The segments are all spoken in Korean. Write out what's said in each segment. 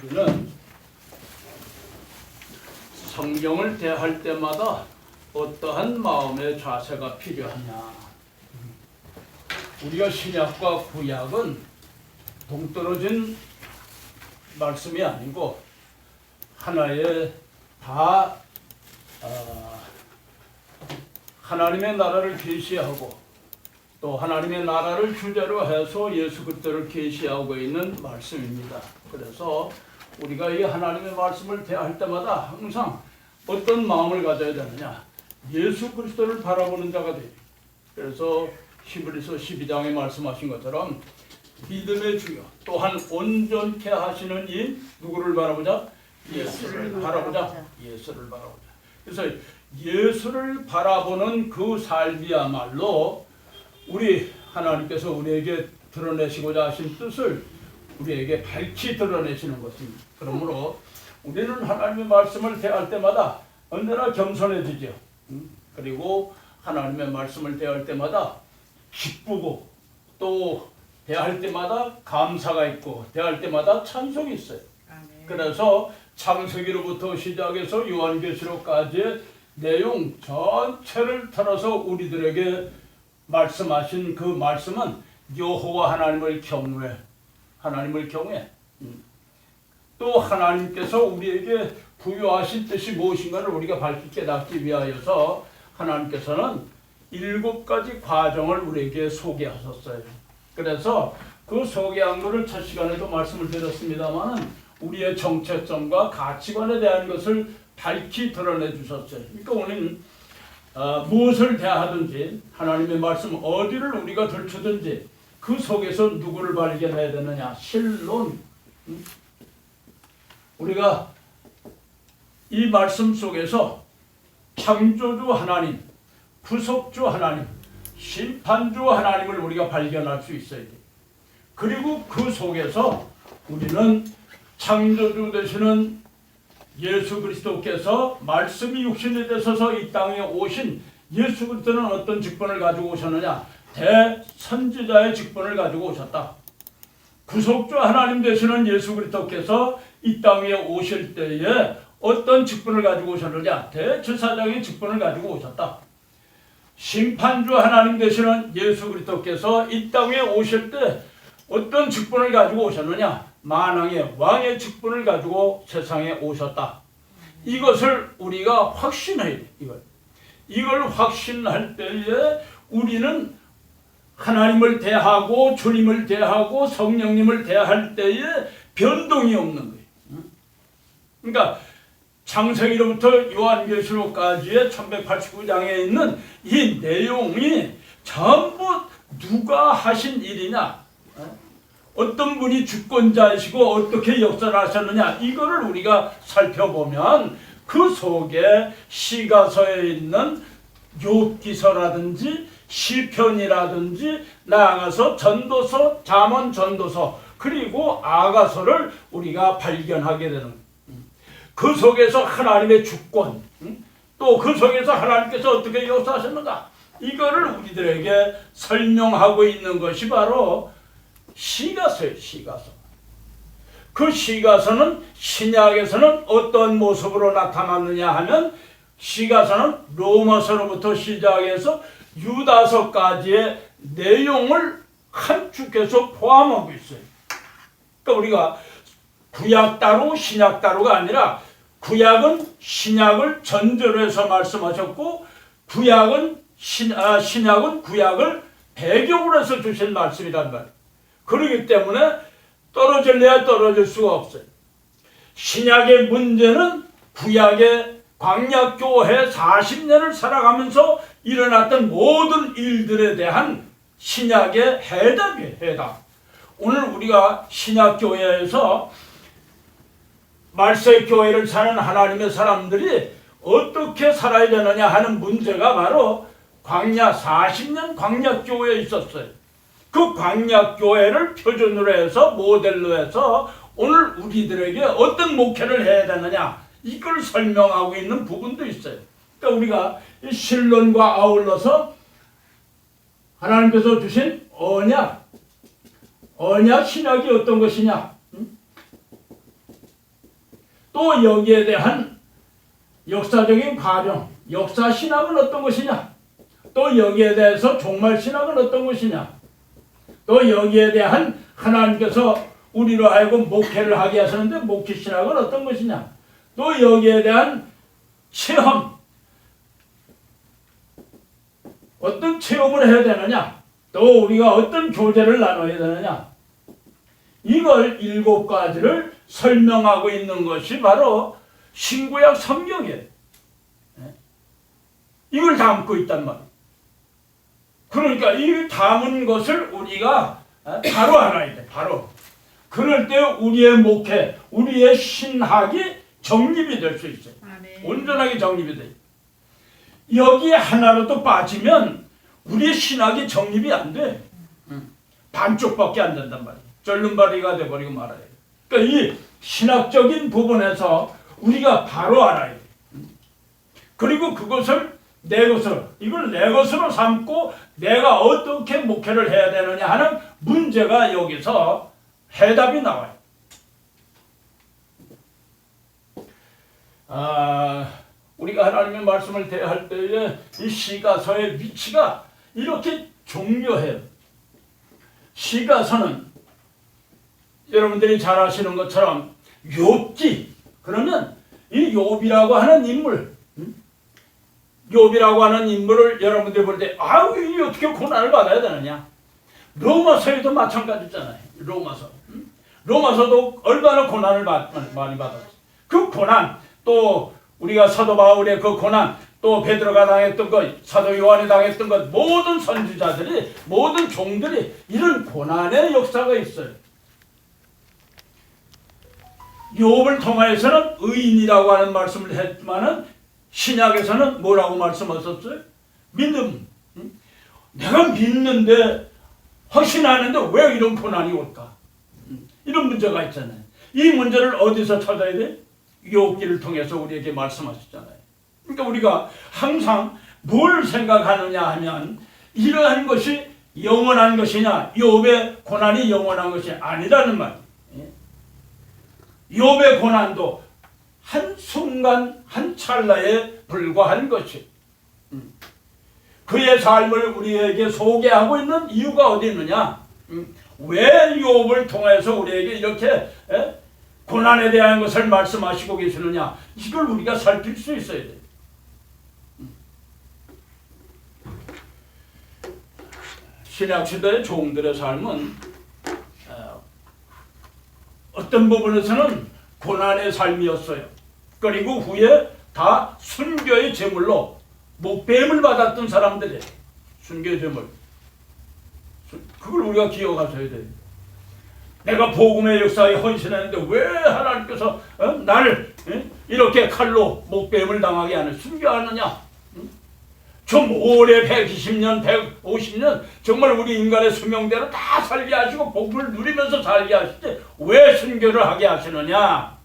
우리는 성경을 대할 때마다 어떠한 마음의 자세가 필요하냐. 우리가 신약과 구약은 동떨어진 말씀이 아니고 하나의 다 하나님의 나라를 계시하고 또 하나님의 나라를 주제로 해서 예수 그리스도를 계시하고 있는 말씀입니다. 그래서 우리가 이 하나님의 말씀을 대할 때마다 항상 어떤 마음을 가져야 되느냐, 예수 그리스도를 바라보는 자가 되죠. 그래서 히브리서 12장에 말씀하신 것처럼 믿음의 주요 또한 온전케 하시는 이 누구를 바라보자? 예수를 바라보자. 예수를 바라보자. 그래서 예수를 바라보는 그 삶이야말로 우리 하나님께서 우리에게 드러내시고자 하신 뜻을 우리에게 밝히 드러내시는 것입니다. 그러므로 우리는 하나님의 말씀을 대할 때마다 언제나 겸손해지죠. 그리고 하나님의 말씀을 대할 때마다 기쁘고 또 대할 때마다 감사가 있고 대할 때마다 찬송이 있어요. 그래서 창세기로부터 시작해서 요한계시록까지의 내용 전체를 틀어서 우리들에게 말씀하신 그 말씀은 여호와 하나님을 경외, 또 하나님께서 우리에게 부여하신 뜻이 무엇인가를 우리가 밝히 깨닫기 위하여서 하나님께서는 7가지 과정을 우리에게 소개하셨어요. 그래서 그 소개한 것을 첫 시간에도 말씀을 드렸습니다만 우리의 정체성과 가치관에 대한 것을 밝히 드러내 주셨어요. 그러니까 우리는 무엇을 대하든지 하나님의 말씀 어디를 우리가 들추든지 그 속에서 누구를 발견해야 되느냐? 실론. 우리가 이 말씀 속에서 창조주 하나님, 구속주 하나님, 심판주 하나님을 우리가 발견할 수 있어야 돼요. 그리고 그 속에서 우리는 창조주 되시는 예수 그리스도께서 말씀이 육신이 되셔서 이 땅에 오신 예수 그리스도는 어떤 직분을 가지고 오셨느냐? 대선지자의 직분을 가지고 오셨다. 구속주 하나님 되시는 예수 그리스도께서 이 땅에 오실 때에 어떤 직분을 가지고 오셨느냐? 대제사장의 직분을 가지고 오셨다. 심판주 하나님 되시는 예수 그리스도께서 이 땅에 오실 때 어떤 직분을 가지고 오셨느냐? 만왕의 왕의 직분을 가지고 세상에 오셨다. 이것을 우리가 확신해야 돼. 이걸 확신할 때에 우리는 하나님을 대하고 주님을 대하고 성령님을 대할 때에 변동이 없는 거예요. 그러니까 창세기로부터 요한계시록까지의 1189장에 있는 이 내용이 전부 누가 하신 일이냐, 어떤 분이 주권자이시고 어떻게 역사를 하셨느냐, 이거를 우리가 살펴보면 그 속에 시가서에 있는 욥기서라든지 시편이라든지 나아가서 전도서, 잠언 전도서 그리고 아가서를 우리가 발견하게 되는 거예요. 그 속에서 하나님의 주권, 또 그 속에서 하나님께서 어떻게 역사하셨는가, 이거를 우리들에게 설명하고 있는 것이 바로 시가서예요. 시가서. 그 시가서는 신약에서는 어떤 모습으로 나타났느냐 하면 시가서는 로마서로부터 시작해서 유다서까지의 내용을 함축해서 포함하고 있어요. 그러니까 우리가 구약 따로 신약 따로가 아니라 구약은 신약을 전제로 해서 말씀하셨고 구약은 신약은 구약을 배경으로 해서 주신 말씀이란 말이에요. 그렇기 때문에 떨어질래야 떨어질 수가 없어요. 신약의 문제는 구약의 광야교회 40년을 살아가면서 일어났던 모든 일들에 대한 신약의 해답이에요. 해답. 오늘 우리가 신약교회에서 말세교회를 사는 하나님의 사람들이 어떻게 살아야 되느냐 하는 문제가 바로 광야 40년 광야교회에 있었어요. 그 광야교회를 표준으로 해서 모델로 해서 오늘 우리들에게 어떤 목회를 해야 되느냐 이걸 설명하고 있는 부분도 있어요. 그러니까 우리가 이 신론과 아울러서 하나님께서 주신 언약 신약이 어떤 것이냐? 또 여기에 대한 역사적인 과정, 역사신학은 어떤 것이냐, 또 여기에 대해서 종말신학은 어떤 것이냐, 또 여기에 대한 하나님께서 우리로 하여금 목회를 하게 하셨는데 목회신학은 어떤 것이냐, 또 여기에 대한 체험, 어떤 체험을 해야 되느냐, 또 우리가 어떤 교제를 나눠야 되느냐, 이걸 7가지를 설명하고 있는 것이 바로 신구약 성경이에요. 이걸 담고 있단 말이에요. 그러니까 이 담은 것을 우리가 바로 알아야 돼. 바로. 그럴 때 우리의 목회, 우리의 신학이 정립이 될 수 있어요. 온전하게 정립이 돼요. 여기에 하나라도 빠지면 우리의 신학이 정립이 안 돼. 반쪽밖에 안 된단 말이에요. 절름발이가 돼버리고 말아요. 그러니까 이 신학적인 부분에서 우리가 바로 알아야 돼. 그리고 그것을 내 것으로, 이걸 내 것으로 삼고 내가 어떻게 목회를 해야 되느냐 하는 문제가 여기서 해답이 나와요. 우리가 하나님의 말씀을 대할 때에 이 시가서의 위치가 이렇게 중요해요. 시가서는 여러분들이 잘 아시는 것처럼 욥기, 그러면 이 욥이라고 하는 인물, 욥이라고 하는 인물을 여러분들이 볼 때 이 어떻게 고난을 받아야 되느냐. 로마서에도 마찬가지잖아요. 로마서도 얼마나 고난을 많이 받았어요. 그 고난, 또 우리가 사도 바울의 그 고난, 또 베드로가 당했던 것, 사도 요한이 당했던 것, 모든 선지자들이, 모든 종들이 이런 고난의 역사가 있어요. 욥을 통해서는 의인이라고 하는 말씀을 했지만은 신약에서는 뭐라고 말씀하셨어요? 믿음. 내가 믿는데, 확신하는데 왜 이런 고난이 올까? 이런 문제가 있잖아요. 이 문제를 어디서 찾아야 돼? 욥기를 통해서 우리에게 말씀하셨잖아요. 그러니까 우리가 항상 뭘 생각하느냐 하면 이러한 것이 영원한 것이냐, 욥의 고난이 영원한 것이 아니라는 말이에요. 욥의 고난도 한순간 한 찰나에 불과한 것이, 그의 삶을 우리에게 소개하고 있는 이유가 어디 있느냐, 왜 욥을 통해서 우리에게 이렇게 고난에 대한 것을 말씀하시고 계시느냐, 이걸 우리가 살필 수 있어야 돼요. 신약시대의 종들의 삶은 어떤 부분에서는 고난의 삶이었어요. 그리고 후에 다 순교의 제물로 목배임을 받았던 사람들이에요. 순교의 제물. 그걸 우리가 기억하셔야 돼요. 내가 복음의 역사에 헌신했는데 왜 하나님께서 나를 이렇게 칼로 목배임을 당하게 하는, 순교하느냐? 좀 오래 120년, 150년 정말 우리 인간의 수명대로 다 살게 하시고 복음을 누리면서 살게 하실 때 왜 순교를 하게 하시느냐?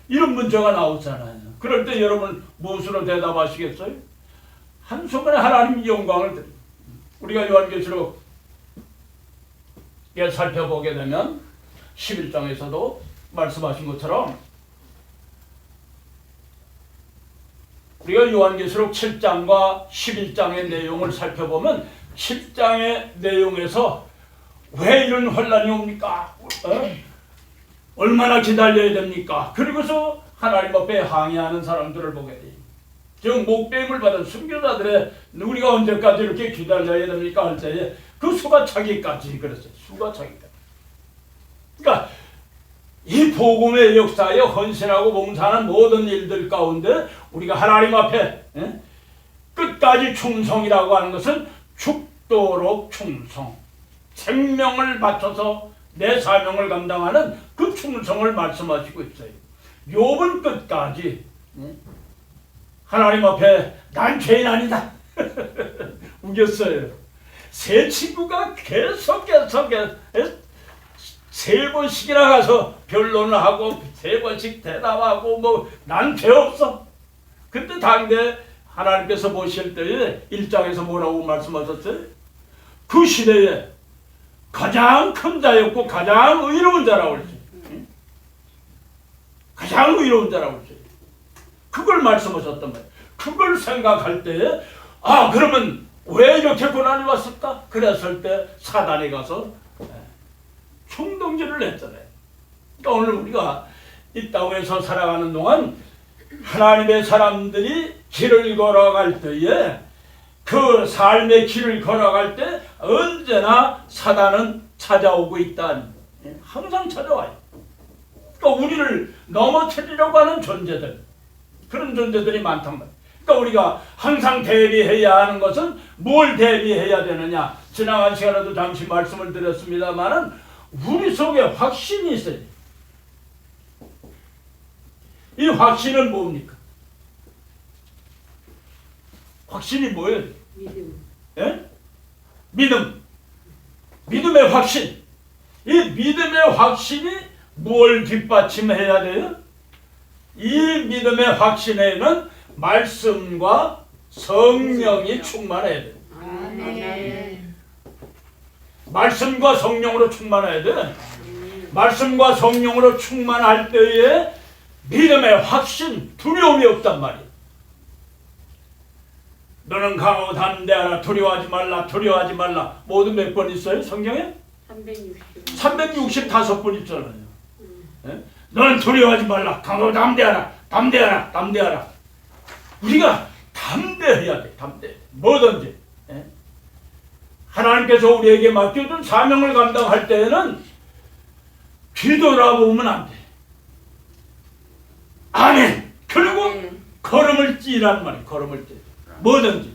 이런 문제가 나오잖아요. 그럴 때 여러분 무엇으로 대답하시겠어요? 한순간에 하나님 영광을 드립니다. 우리가 요한계시록에 살펴보게 되면 11장에서도 말씀하신 것처럼 우리가 요한계시록 7장과 11장의 내용을 살펴보면 7장의 내용에서 왜 이런 혼란이 옵니까? 얼마나 기다려야 됩니까? 그리고서 하나님 앞에 항의하는 사람들을 보게 돼요. 즉 목배임을 받은 순교자들의 우리가 언제까지 이렇게 기다려야 됩니까? 할 때에 그 수가 차기까지 그랬어요. 수가 차기까지. 그러니까 이 복음의 역사에 헌신하고 봉사하는 모든 일들 가운데 우리가 하나님 앞에 끝까지 충성이라고 하는 것은 죽도록 충성, 생명을 바쳐서 내 사명을 감당하는 그 충성을 말씀하시고 있어요. 욥은 끝까지 하나님 앞에 난 죄인 아니다. 우겼어요. 새 친구가 계속 3번씩이나 가서 변론을 하고 3번씩 대답하고 뭐 난 죄 없어. 그때 당대 하나님께서 보실 때에 1장에서 뭐라고 말씀하셨어요? 그 시대에 가장 큰 자였고 가장 의로운 자라고 그랬어요. 가장 가장 의로운 자라고 했어요. 그걸 말씀하셨단 말이에요. 그걸 생각할 때 그러면 왜 이렇게 고난이 왔을까? 그랬을 때 사단에 가서 충동질을 했잖아요. 그러니까 오늘 우리가 이 땅에서 살아가는 동안 하나님의 사람들이 길을 걸어갈 때에 그 삶의 길을 걸어갈 때 언제나 사단은 찾아오고 있다. 항상 찾아와요. 그러니까 우리를 넘어뜨리려고 하는 존재들, 그런 존재들이 많단 말이에요. 그러니까 우리가 항상 대비해야 하는 것은 뭘 대비해야 되느냐. 지나간 시간에도 잠시 말씀을 드렸습니다만은 우리 속에 확신이 있어요. 이 확신은 뭡니까? 확신이 뭐예요? 믿음. 예? 믿음. 믿음의 확신. 이 믿음의 확신이 뭘 뒷받침해야 돼요? 이 믿음의 확신에는 말씀과 성령이 충만해야 돼요. 아멘. 말씀과 성령으로 충만해야 돼. 말씀과 성령으로 충만할 때에 믿음의 확신, 두려움이 없단 말이야. 너는 강하고 담대하라. 두려워하지 말라. 두려워하지 말라. 모두 몇 번 있어요? 성경에? 365번 있잖아요. 예? 너는 두려워하지 말라. 강하고 담대하라. 담대하라. 담대하라. 우리가 담대해야 돼. 담대. 뭐든지. 예? 하나님께서 우리에게 맡겨준 사명을 감당할 때에는 뒤돌아보면 안 돼. 아멘. 그리고 걸음을 찌란 말이에요. 걸음을 찌. 뭐든지.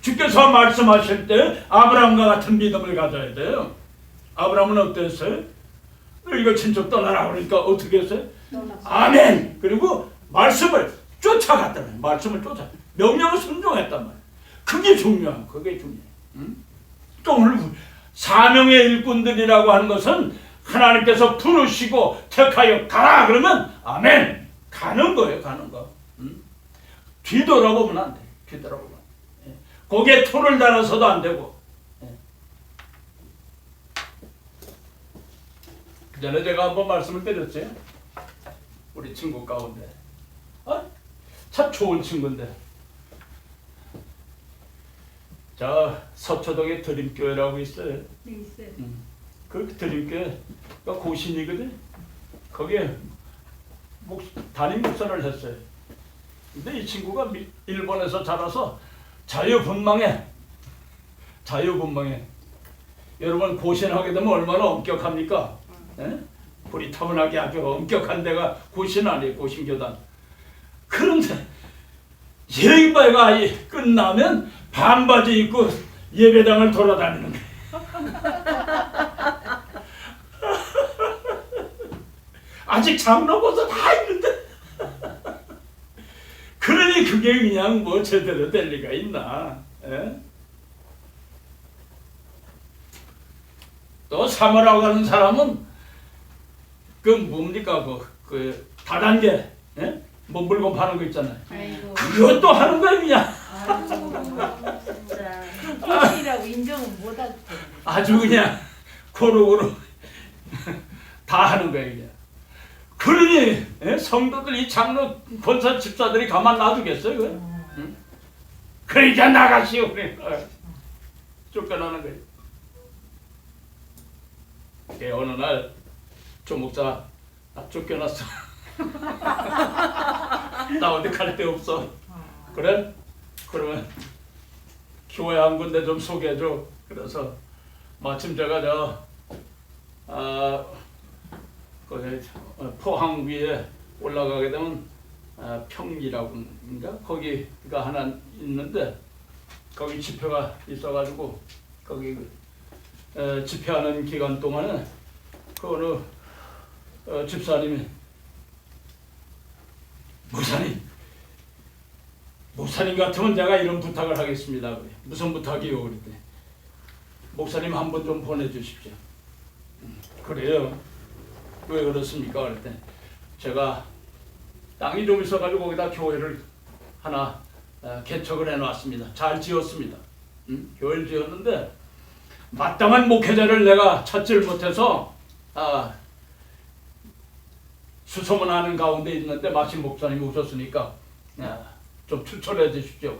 주께서 말씀하실 때 아브라함과 같은 믿음을 가져야 돼요. 아브라함은 어땠어요? 이거 친척 떠나라 그러니까 어떻게 했어요? 아멘. 그리고 말씀을 쫓아갔단 말이에요. 말씀을 쫓아. 명령을 순종했단 말이에요. 그게 중요한. 그게 중요해. 응? 또 오늘 사명의 일꾼들이라고 하는 것은 하나님께서 부르시고 택하여 가라 그러면 아멘. 가는 거예요. 가는 거. 응? 뒤돌아보면 안 돼. 뒤돌아보면. 예. 거기에 토를 달아서도 안 되고. 예. 그 전에 제가 한번 말씀을 드렸어요. 우리 친구 가운데. 참 좋은 친구인데. 자, 서초동에 드림교회라고 있어요. 네, 있어요. 그 드림교회가 고신이거든. 거기에 담임 목사를 했어요. 근데 이 친구가 일본에서 자라서 자유분방해. 여러분 고신하게 되면 얼마나 엄격합니까? 예? 불이 타분하게 아주 엄격한 데가 고신 아니에요. 고신교단. 그런데 예배가 끝나면 반바지 입고 예배당을 돌아다니는 거예요. 아직 장로 벗어 다 있는데. 그러니 그게 그냥 뭐 제대로 될 리가 있나. 예? 또 사모라고 하는 사람은 그 뭡니까 그 다단계 예? 뭐 물건 파는 거 있잖아요. 아이고. 그것도 하는 거야 그냥. 고신이라고 인정은 못하고. 아주 그냥 고루고루 다 하는 거야 그냥. 그러니 예? 성도들 이 장로 권사 집사들이 가만 놔두겠어요 그거? 응? 그러니까 나가시오 그래. 쫓겨나는 거예요. 어느 날 조 목사 쫓겨났어. 나 어디 갈 데 없어. 그래? 그러면 교회 한 군데 좀 소개해줘. 그래서 마침 제가 포항 위에 올라가게 되면 평리라고인가 거기가 하나 있는데 거기 집회가 있어가지고 거기 집회하는 기간 동안에 그 어느 집사님이 목사님 같으면 제가 이런 부탁을 하겠습니다. 그래. 무슨 부탁이요? 그랬더니 목사님 한 번 좀 보내주십시오. 그래요. 왜 그렇습니까? 그랬더니 제가 땅이 좀 있어가지고 거기다 교회를 하나 개척을 해놨습니다. 잘 지었습니다. 교회를 지었는데 마땅한 목회자를 내가 찾지를 못해서 수소문하는 가운데 있는데 마침 목사님이 오셨으니까 좀 추천해 주십시오.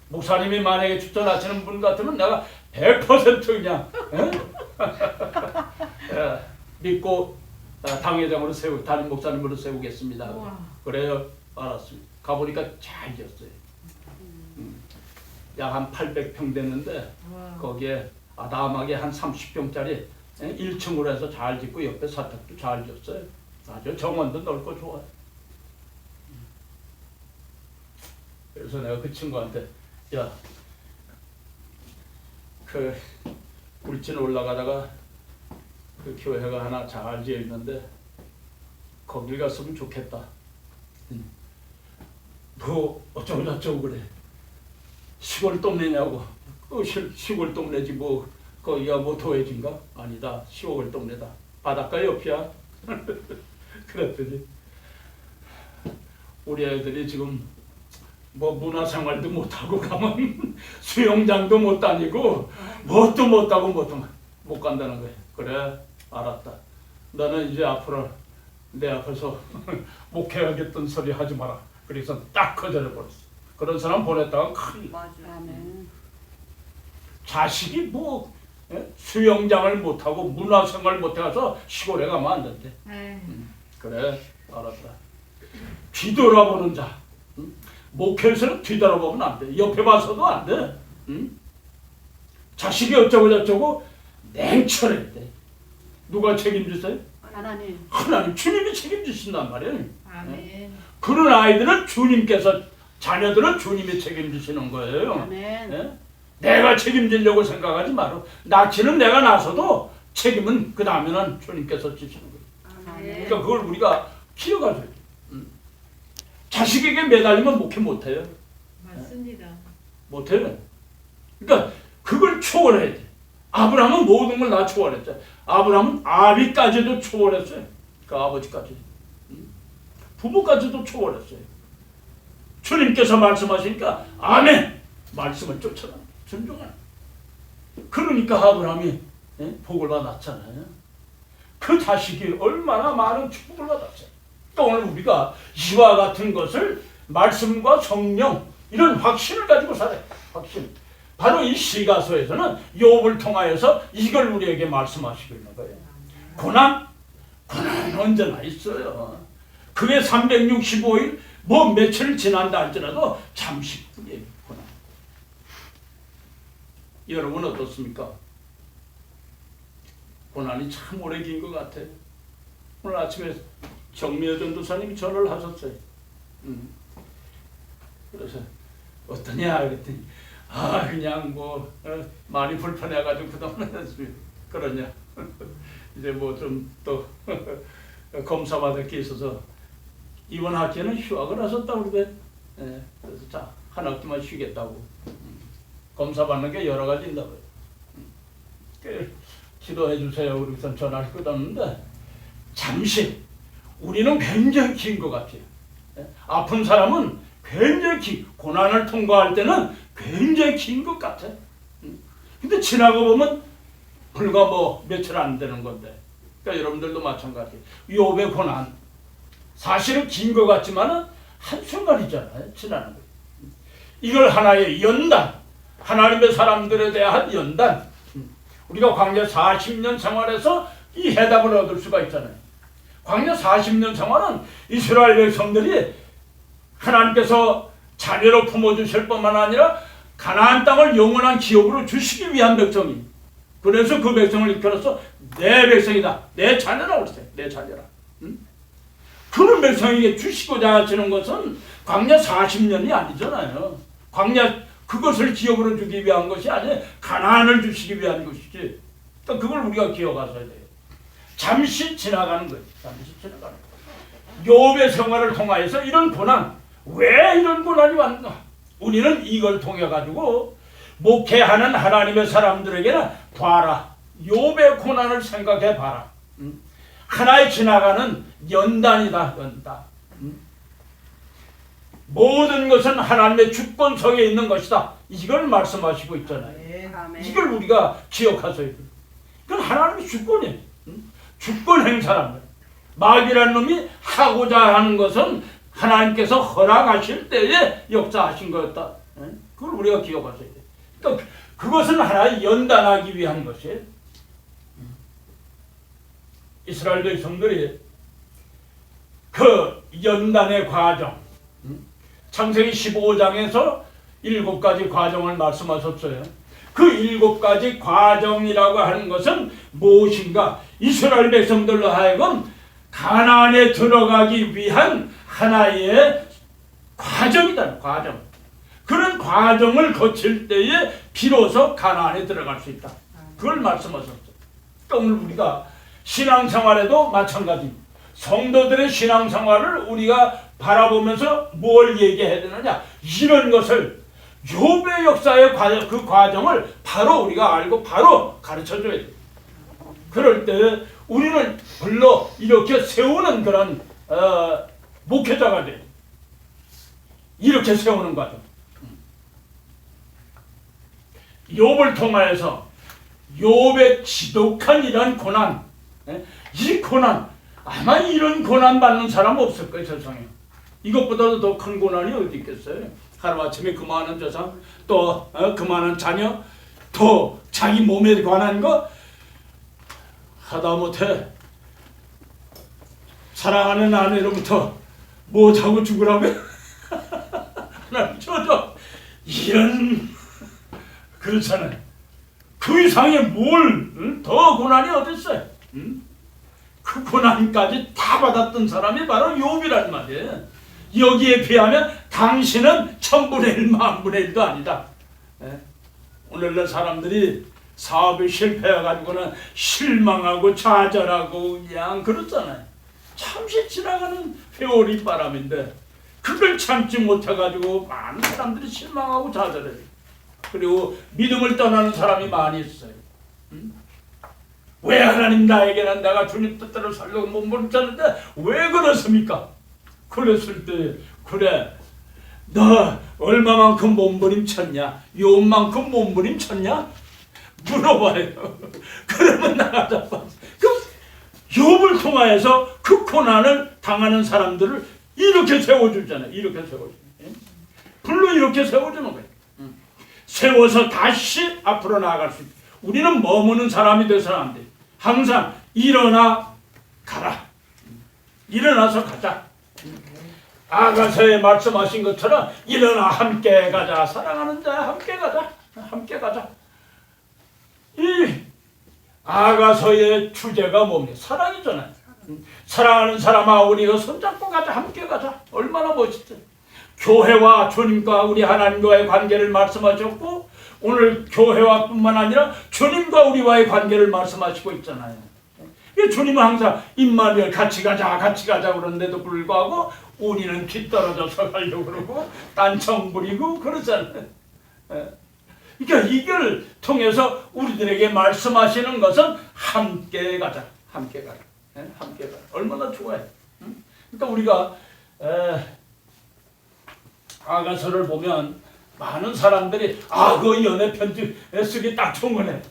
목사님이 만약에 추천하시는 분 같으면 내가 100% 그냥 믿고 당회장으로 담임 목사님으로 세우겠습니다. 우와. 그래요. 알았습니다. 가보니까 잘 지었어요. 약 한 800평 되는데 와. 거기에 아담하게 한 30평짜리 1층으로 해서 잘 짓고 옆에 사택도 잘 지었어요. 아주 정원도 넓고 좋아요. 그래서 내가 그 친구한테 야, 그 울진 올라가다가 그 교회가 하나 잘 지어 있는데 거길 갔으면 좋겠다. 뭐 어쩌고 저쩌고 그래. 시골 동네냐고. 시골 동네지 뭐 거기가 뭐 도회진가? 아니다. 시골 동네다. 바닷가 옆이야. 그랬더니 우리 애들이 지금 뭐 문화생활도 못하고 가면 수영장도 못 다니고 뭣도 못하고 못 간다는 거야. 그래 알았다. 너는 이제 앞으로 내 앞에서 목회하겠다는 소리 하지 마라. 그래서 딱 거절해버렸어. 그런 사람 보냈다가 큰일 나. 아멘. 자식이 뭐 수영장을 못하고 문화생활 못해서 시골에 가면 안 된대. 에이. 그래 알았다. 뒤돌아보는 자. 목회에서는 뒤돌아보면 안 돼. 옆에 봐서도 안 돼. 자식이 어쩌고 저쩌고 냉철해야 돼. 누가 책임지세요? 하나님. 하나님 주님이 책임지신단 말이에요. 아멘. 그런 아이들은 주님께서 자녀들은 주님이 책임지시는 거예요. 아멘. 예? 내가 책임지려고 생각하지 마라. 낳기는 내가 나서도 책임은 그 다음에는 주님께서 지시는 거예요. 아멘. 그러니까 그걸 우리가 기억해야 돼요. 자식에게 매달리면 목회 못해요. 맞습니다. 못해요. 그러니까 그걸 초월해야 돼. 아브라함은 모든 걸 다 초월했죠. 아브라함은 아비까지도 초월했어요. 그 아버지까지. 부모까지도 초월했어요. 주님께서 말씀하시니까 아멘! 말씀을 쫓아가. 순종하는. 그러니까 아브라함이 복을 받았잖아요. 그 자식이 얼마나 많은 축복을 받았어요. 또 오늘 우리가 이와 같은 것을 말씀과 성령 이런 확신을 가지고 살아요. 확신. 바로 이 시가서에서는 욥을 통하여서 이걸 우리에게 말씀하시고 있는 거예요. 고난은 언제나 있어요. 그게 365일 뭐 며칠 지난다 할지라도 잠시 뿐이에요. 고난. 여러분 어떻습니까? 고난이 참 오래 긴 것 같아요. 오늘 아침에 정미여 전도사님이 전화를 하셨어요. 그래서 어떠냐 그랬더니 그냥 뭐 많이 불편해가지고 그동안 그러냐 이제 뭐 좀 또 검사받을 게 있어서 이번 학기에는 휴학을 하셨다고 그러대. 그래서 자 한 학기만 쉬겠다고. 검사 받는 게 여러 가지 있다고요. 기도해 주세요. 그래서 전화를 끊었는데 잠시 우리는 굉장히 긴 것 같아요. 아픈 사람은 굉장히 고난을 통과할 때는 굉장히 긴 것 같아. 근데 지나고 보면 불과 뭐 며칠 안 되는 건데. 그러니까 여러분들도 마찬가지예요. 욥의 고난 사실은 긴 것 같지만은 한순간이잖아요. 지나는 거예요. 이걸 하나의 연단, 하나님의 사람들에 대한 연단. 우리가 광야 40년 생활에서 이 해답을 얻을 수가 있잖아요. 광야 40년 생활은 이스라엘 백성들이 하나님께서 자녀로 품어주실 뿐만 아니라 가나안 땅을 영원한 기업으로 주시기 위한 백성이. 그래서 그 백성을 이끌어서 내 백성이다. 내 자녀라고 그랬어요. 내 자녀라. 그런 백성에게 주시고자 하시는 것은 광야 40년이 아니잖아요. 광야 그것을 기업으로 주기 위한 것이 아니라 가나안을 주시기 위한 것이지. 그러니까 그걸 우리가 기억하셔야 돼요. 잠시 지나가는 거예요. 잠시 지나가는 거예요. 욥의 생활을 통하여서 이런 고난, 왜 이런 고난이 왔나? 우리는 이걸 통해 가지고 목회하는 하나님의 사람들에게는 봐라. 욥의 고난을 생각해 봐라. 하나의 지나가는 연단이다. 연단. 모든 것은 하나님의 주권석에 있는 것이다. 이걸 말씀하시고 있잖아요. 아멘. 이걸 우리가 기억하셔야 돼요. 그건 하나님의 주권이에요. 주권 행사란 말이에요. 마귀라는 놈이 하고자 하는 것은 하나님께서 허락하실 때에 역사하신 거였다. 그걸 우리가 기억하셔야 돼. 그러니까 그것은 하나 연단하기 위한 것이에요. 이스라엘 백성들이 그 연단의 과정, 창세기 15장에서 7가지 과정을 말씀하셨어요. 그 7가지 과정이라고 하는 것은 무엇인가? 이스라엘 백성들로 하여금 가나안에 들어가기 위한 하나의 과정이다. 과정. 그런 과정을 거칠 때에 비로소 가나안에 들어갈 수 있다. 그걸 말씀하셨죠. 그러니까 오늘 우리가 신앙생활에도 마찬가지입니다. 성도들의 신앙생활을 우리가 바라보면서 뭘 얘기해야 되느냐? 이런 것을 욥의 역사의 그 과정을 바로 우리가 알고 바로 가르쳐줘야 돼. 그럴 때 우리는 별로 이렇게 세우는 그런 목회자가 돼. 이렇게 세우는 과정. 욥을 통하여서 욥의 지독한 이런 고난, 이 고난, 아마 이런 고난 받는 사람 없을 거예요, 세상에. 이것보다도 더 큰 고난이 어디 있겠어요? 하루아침에 그 많은 재산, 또 그 많은 자녀, 또 자기 몸에 관한 거 하다못해 사랑하는 아내로부터 뭐 자고 죽으라고요? 하나님 저저 이런 그렇잖아요. 그 이상의 뭘 더 고난이 어디 있어요? 그 고난까지 다 받았던 사람이 바로 욥이란 말이에요. 여기에 비하면 당신은 1000분의 1, 10,000분의 1도 아니다. 오늘날 사람들이 사업이 실패해가지고는 실망하고 좌절하고 그냥 그렇잖아요. 잠시 지나가는 회오리 바람인데 그걸 참지 못해가지고 많은 사람들이 실망하고 좌절해요. 그리고 믿음을 떠나는 사람이 많이 있어요. 왜 하나님 나에게는 내가 주님 뜻대로 살려고 몸부림쳤는데 왜 그렇습니까? 그랬을 때 그래 너 얼마만큼 몸부림쳤냐? 욥만큼 몸부림쳤냐? 물어봐요. 그러면 나가자. 그 욥을 통하여서 그 고난을 당하는 사람들을 이렇게 세워주잖아요. 이렇게 세워주잖아요. 불로 이렇게 세워주는 거예요. 세워서 다시 앞으로 나아갈 수 있다. 우리는 머무는 사람이 돼서는 안 돼. 항상 일어나 가라. 일어나서 가자. 아가서에 말씀하신 것처럼 일어나 함께 가자. 사랑하는 자 함께 가자. 함께 가자. 이 아가서의 주제가 뭡니까? 사랑이잖아요. 사랑하는 사람아 우리가 손잡고 가자. 함께 가자. 얼마나 멋있죠. 교회와 주님과 우리 하나님과의 관계를 말씀하셨고 오늘 교회와 뿐만 아니라 주님과 우리와의 관계를 말씀하시고 있잖아요. 주님은 항상 임마누엘 같이 가자 그러는데도 불구하고 우리는 뒤떨어져서 가려고 그러고 딴청 부리고 그러잖아요. 그러니까 이걸 통해서 우리들에게 말씀하시는 것은 함께 가자. 함께 가자. 함께 가자. 얼마나 좋아요. 그러니까 우리가 아가서를 보면 많은 사람들이 그 연애 편지 쓰기 딱 좋은 거네.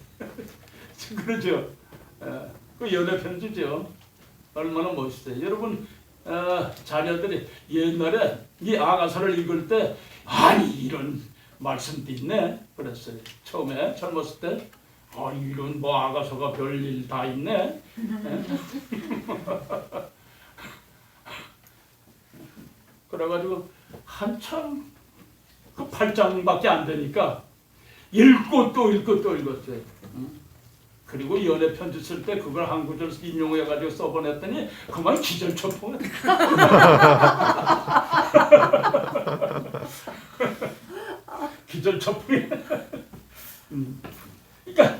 그러죠. 그 연애 편지죠. 얼마나 멋있어요. 여러분 자녀들이 옛날에 이 아가서를 읽을 때 아니 이런 말씀도 있네 그랬어요. 처음에 젊었을 때 이런 뭐 아가서가 별일 다 있네. 그래가지고 한참 그 8장밖에 안 되니까 읽고 또 읽었어요. 그리고 연애 편지 쓸 때 그걸 한 구절 인용해가지고 써보냈더니 그만 기절초풍. 기절초풍이. 그러니까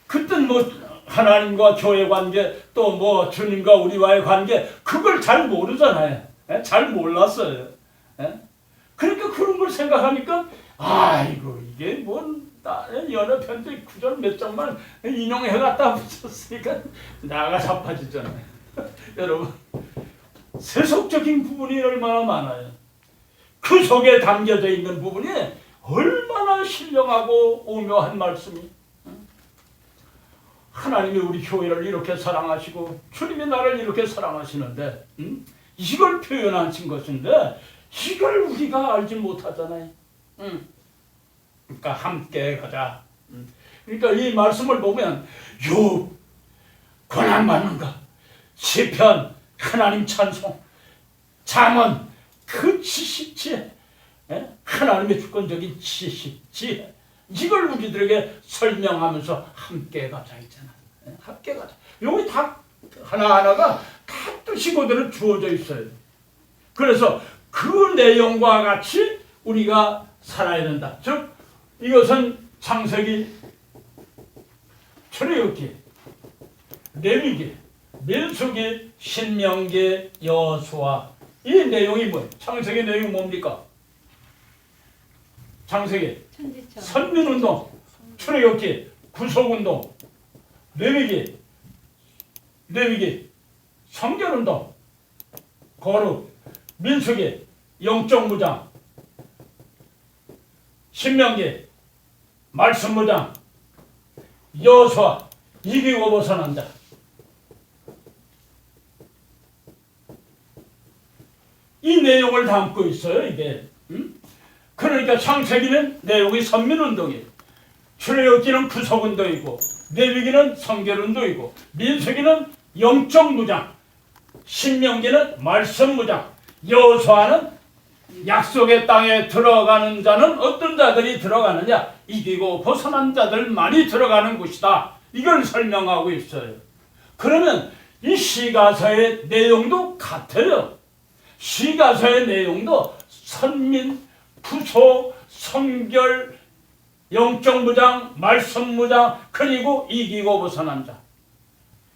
그때 뭐 하나님과 교회 관계 또 뭐 주님과 우리와의 관계 그걸 잘 모르잖아요. 잘 몰랐어요. 그러니까 그런 걸 생각하니까 아이고 이게 뭔 연애 편지 구절 몇 장만 인용해 갖다 붙였으니까 나가 자빠지잖아요. 여러분 세속적인 부분이 얼마나 많아요. 그 속에 담겨져 있는 부분이 얼마나 신령하고 오묘한 말씀이. 하나님이 우리 교회를 이렇게 사랑하시고 주님이 나를 이렇게 사랑하시는데 이걸 표현하신 것인데 이걸 우리가 알지 못하잖아요. 그러니까 함께 가자. 그러니까 이 말씀을 보면 욥 고난받는가, 시편 하나님 찬송, 잠언 그 지식지혜, 하나님의 주권적인 지식지혜, 이걸 우리들에게 설명하면서 함께 가자 있잖아. 함께 가자. 여기 다 하나하나가 다 뜻이 그대로 주어져 있어요. 그래서 그 내용과 같이 우리가 살아야 된다. 즉 이것은 창세기, 출애굽기, 레위기, 민수기, 신명기, 여호수아, 이 내용이 뭐예요? 창세기 내용이 뭡니까? 창세기 천지처럼. 선민운동, 출애굽기 구속운동, 레위기 성결운동, 거룩, 민수기 영적무장, 신명기 말씀무장, 여호수아 이기고 벗어난 자. 이 내용을 담고 있어요. 이게. 그러니까 창세기는 내용이 선민운동이에요. 출애굽기는 구속운동이고, 레위기는 성결운동이고, 민수기는 영적무장, 신명기는 말씀무장, 여호수아는 약속의 땅에 들어가는 자는 어떤 자들이 들어가느냐? 이기고 벗어난 자들만이 들어가는 곳이다. 이걸 설명하고 있어요. 그러면 이 시가서의 내용도 같아요. 시가서의 내용도 선민, 구속, 성결, 영적무장, 말씀무장, 그리고 이기고 벗어난 자.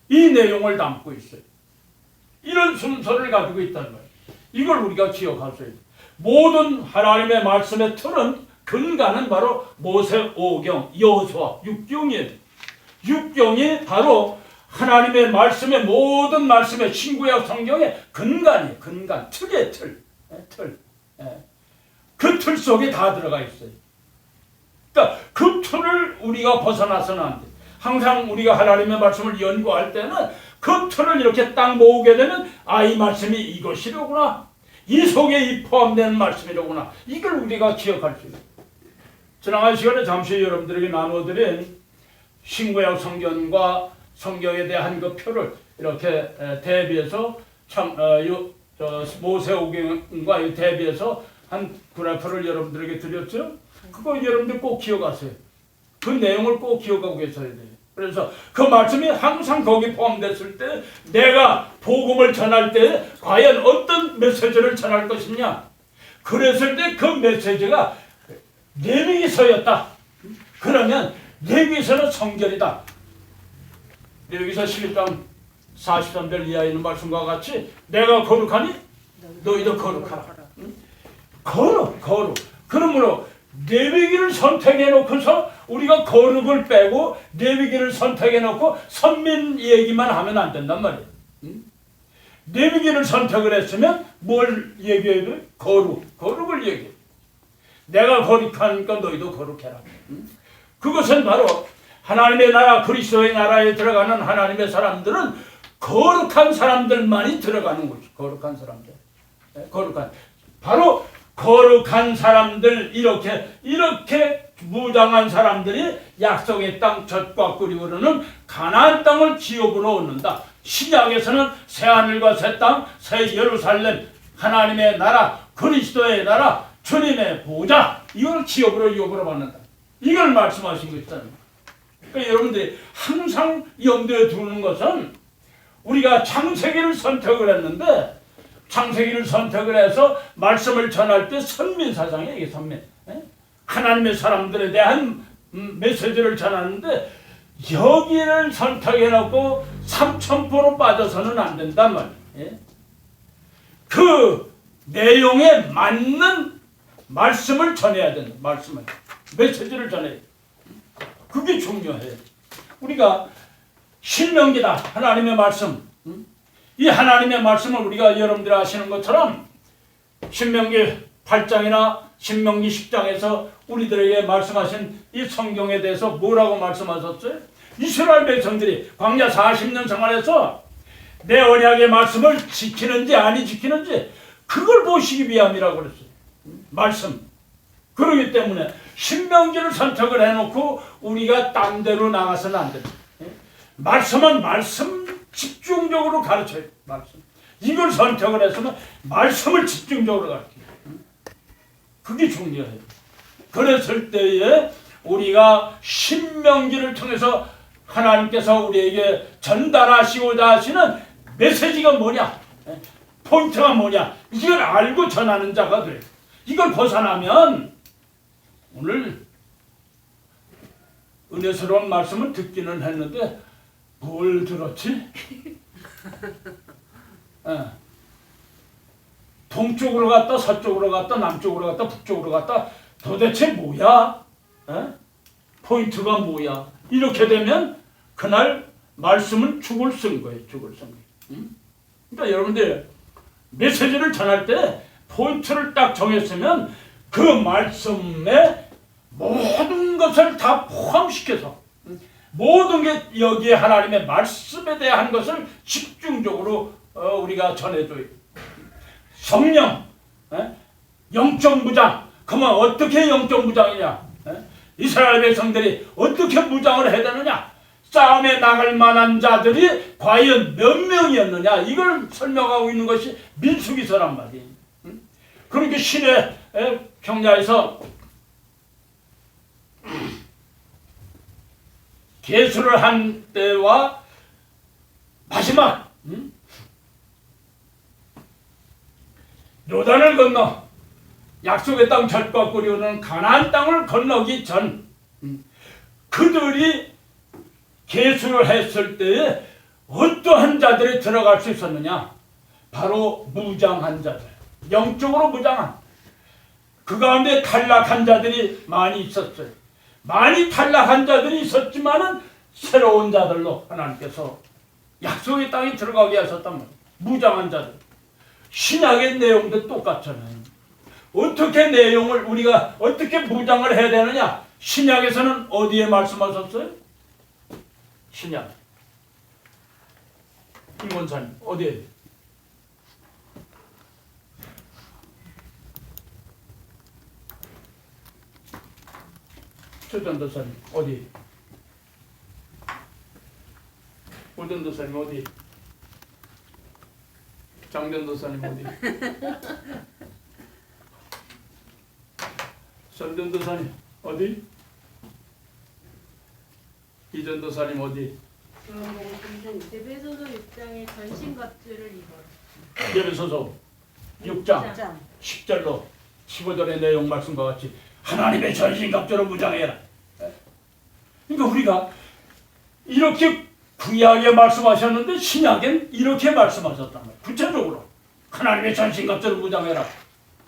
이 내용을 담고 있어요. 이런 순서를 가지고 있다는 거예요. 이걸 우리가 기억하셔야 돼요. 모든 하나님의 말씀의 틀은 근간은 바로 모세 5경, 여호수아 6경이에요. 6경이 바로 하나님의 말씀의 모든 말씀의 신구약 성경의 근간이에요. 근간, 틀의 틀. 그 틀 속에 다 들어가 있어요. 그러니까 그 틀을 우리가 벗어나서는 안 돼. 항상 우리가 하나님의 말씀을 연구할 때는 그 틀을 이렇게 딱 모으게 되면 이 말씀이 이것이로구나. 이 속에 이 포함되는 말씀이로구나. 이걸 우리가 기억할 수 있어요. 지난 시간에 잠시 여러분들에게 나눠드린 신구약 성경과 성경에 대한 그 표를 이렇게 대비해서 모세오경과 대비해서 한 그래프를 여러분들에게 드렸죠. 그거 여러분들 꼭 기억하세요. 그 내용을 꼭 기억하고 계셔야 돼요. 그래서 그 말씀이 항상 거기 포함됐을 때 내가 복음을 전할 때 과연 어떤 메시지를 전할 것이냐. 그랬을 때 그 메시지가 레위기서였다. 그러면 레위기서는 성결이다. 레위기서 11장 43절 이하에 있는 말씀과 같이 내가 거룩하니 너희도 거룩하라. 거룩. 그러므로 레위기를 선택해 놓고서 우리가 거룩을 빼고 레위기를 선택해 놓고 선민 얘기만 하면 안 된단 말이에요. 레위기를 선택을 했으면 뭘 얘기해야 돼? 거룩을 얘기해. 내가 거룩하니까 너희도 거룩해라. 그것은 바로 하나님의 나라, 그리스도의 나라에 들어가는 하나님의 사람들은 거룩한 사람들만이 들어가는 곳이. 거룩한 사람들. 바로 거룩한 사람들, 이렇게 무장한 사람들이 약속의 땅 젖과 꿀이 흐르는 가나안 땅을 기업으로 얻는다. 신약에서는 새 하늘과 새 땅, 새 예루살렘, 하나님의 나라, 그리스도의 나라, 주님의 보좌, 이걸 기업으로 유업으로 받는다. 이걸 말씀하신 것이잖아요. 그러니까 여러분들이 항상 염두에 두는 것은 우리가 창세기를 선택을 했는데, 창세기를 선택을 해서 말씀을 전할 때 선민사상이에요. 이게 선민. 하나님의 사람들에 대한 메시지를 전하는데 여기를 선택해놓고 삼천포로 빠져서는 안 된단 말이에요. 그 내용에 맞는 말씀을 전해야 된다. 메시지를 전해야 돼. 그게 중요해요. 우리가 신명기다. 하나님의 말씀. 이 하나님의 말씀을 우리가 여러분들이 아시는 것처럼 신명기 8장이나 신명기 10장에서 우리들에게 말씀하신 이 성경에 대해서 뭐라고 말씀하셨어요? 이스라엘 백성들이 광야 40년 생활해서 내 언약의 말씀을 지키는지 아니 지키는지 그걸 보시기 위함이라고 그랬어요. 말씀. 그러기 때문에 신명기를 선택을 해놓고 우리가 딴 데로 나가서는 안 됩니다. 말씀은 말씀 집중적으로 가르쳐요. 말씀. 이걸 선택을 했으면 말씀을 집중적으로 가르쳐요. 그게 중요해요. 그랬을 때에 우리가 신명기를 통해서 하나님께서 우리에게 전달하시고자 하시는 메시지가 뭐냐? 포인트가 뭐냐? 이걸 알고 전하는 자가 돼요. 이걸 벗어나면 오늘 은혜스러운 말씀을 듣기는 했는데 뭘 들었지? 동쪽으로 갔다 서쪽으로 갔다 남쪽으로 갔다 북쪽으로 갔다 도대체 뭐야? 포인트가 뭐야? 이렇게 되면 그날 말씀은 죽을 쓴 거예요. 죽을 쓴 거예요. 그러니까 여러분들 메시지를 전할 때 포인트를 딱 정했으면 그 말씀에 모든 것을 다 포함시켜서 모든 게 여기에 하나님의 말씀에 대한 것을 집중적으로 우리가 전해줘요. 성령, 영적 무장. 그러면 어떻게 영적 무장이냐? 이스라엘 백성들이 어떻게 무장을 해야 되느냐? 싸움에 나갈 만한 자들이 과연 몇 명이었느냐? 이걸 설명하고 있는 것이 민수기서란 말이에요. 그러니까 신의 경야에서 계수를 한 때와 마지막 요단을 건너 약속의 땅 젖과 꿀이 흐르는 가나안 땅을 건너기 전 그들이 계수를 했을 때에 어떠한 자들이 들어갈 수 있었느냐? 바로 무장한 자들, 영적으로 무장한 그 가운데 탈락한 자들이 많이 있었어요. 많이 탈락한 자들이 있었지만은 새로운 자들로 하나님께서 약속의 땅에 들어가게 하셨단 말이에요. 무장한 자들. 신약의 내용도 똑같잖아요. 어떻게 내용을 우리가 어떻게 무장을 해야 되느냐? 신약에서는 어디에 말씀하셨어요? 신약. 김원사님 어디에? 최전도사님 어디? 오전도사님 어디? 장전도사님 어디? 선전도사님 어디? 이전도사님 어디? 에베소서 6장의 전신갑주를 입어라. 에베소서 6장 10절로 15절의 내용 말씀과 같이 하나님의 전신갑주로 무장해라. 그러니까 우리가 이렇게 구약에 말씀하셨는데 신약엔 이렇게 말씀하셨단 말이에요. 구체적으로 하나님의 전신갑주로 무장해라.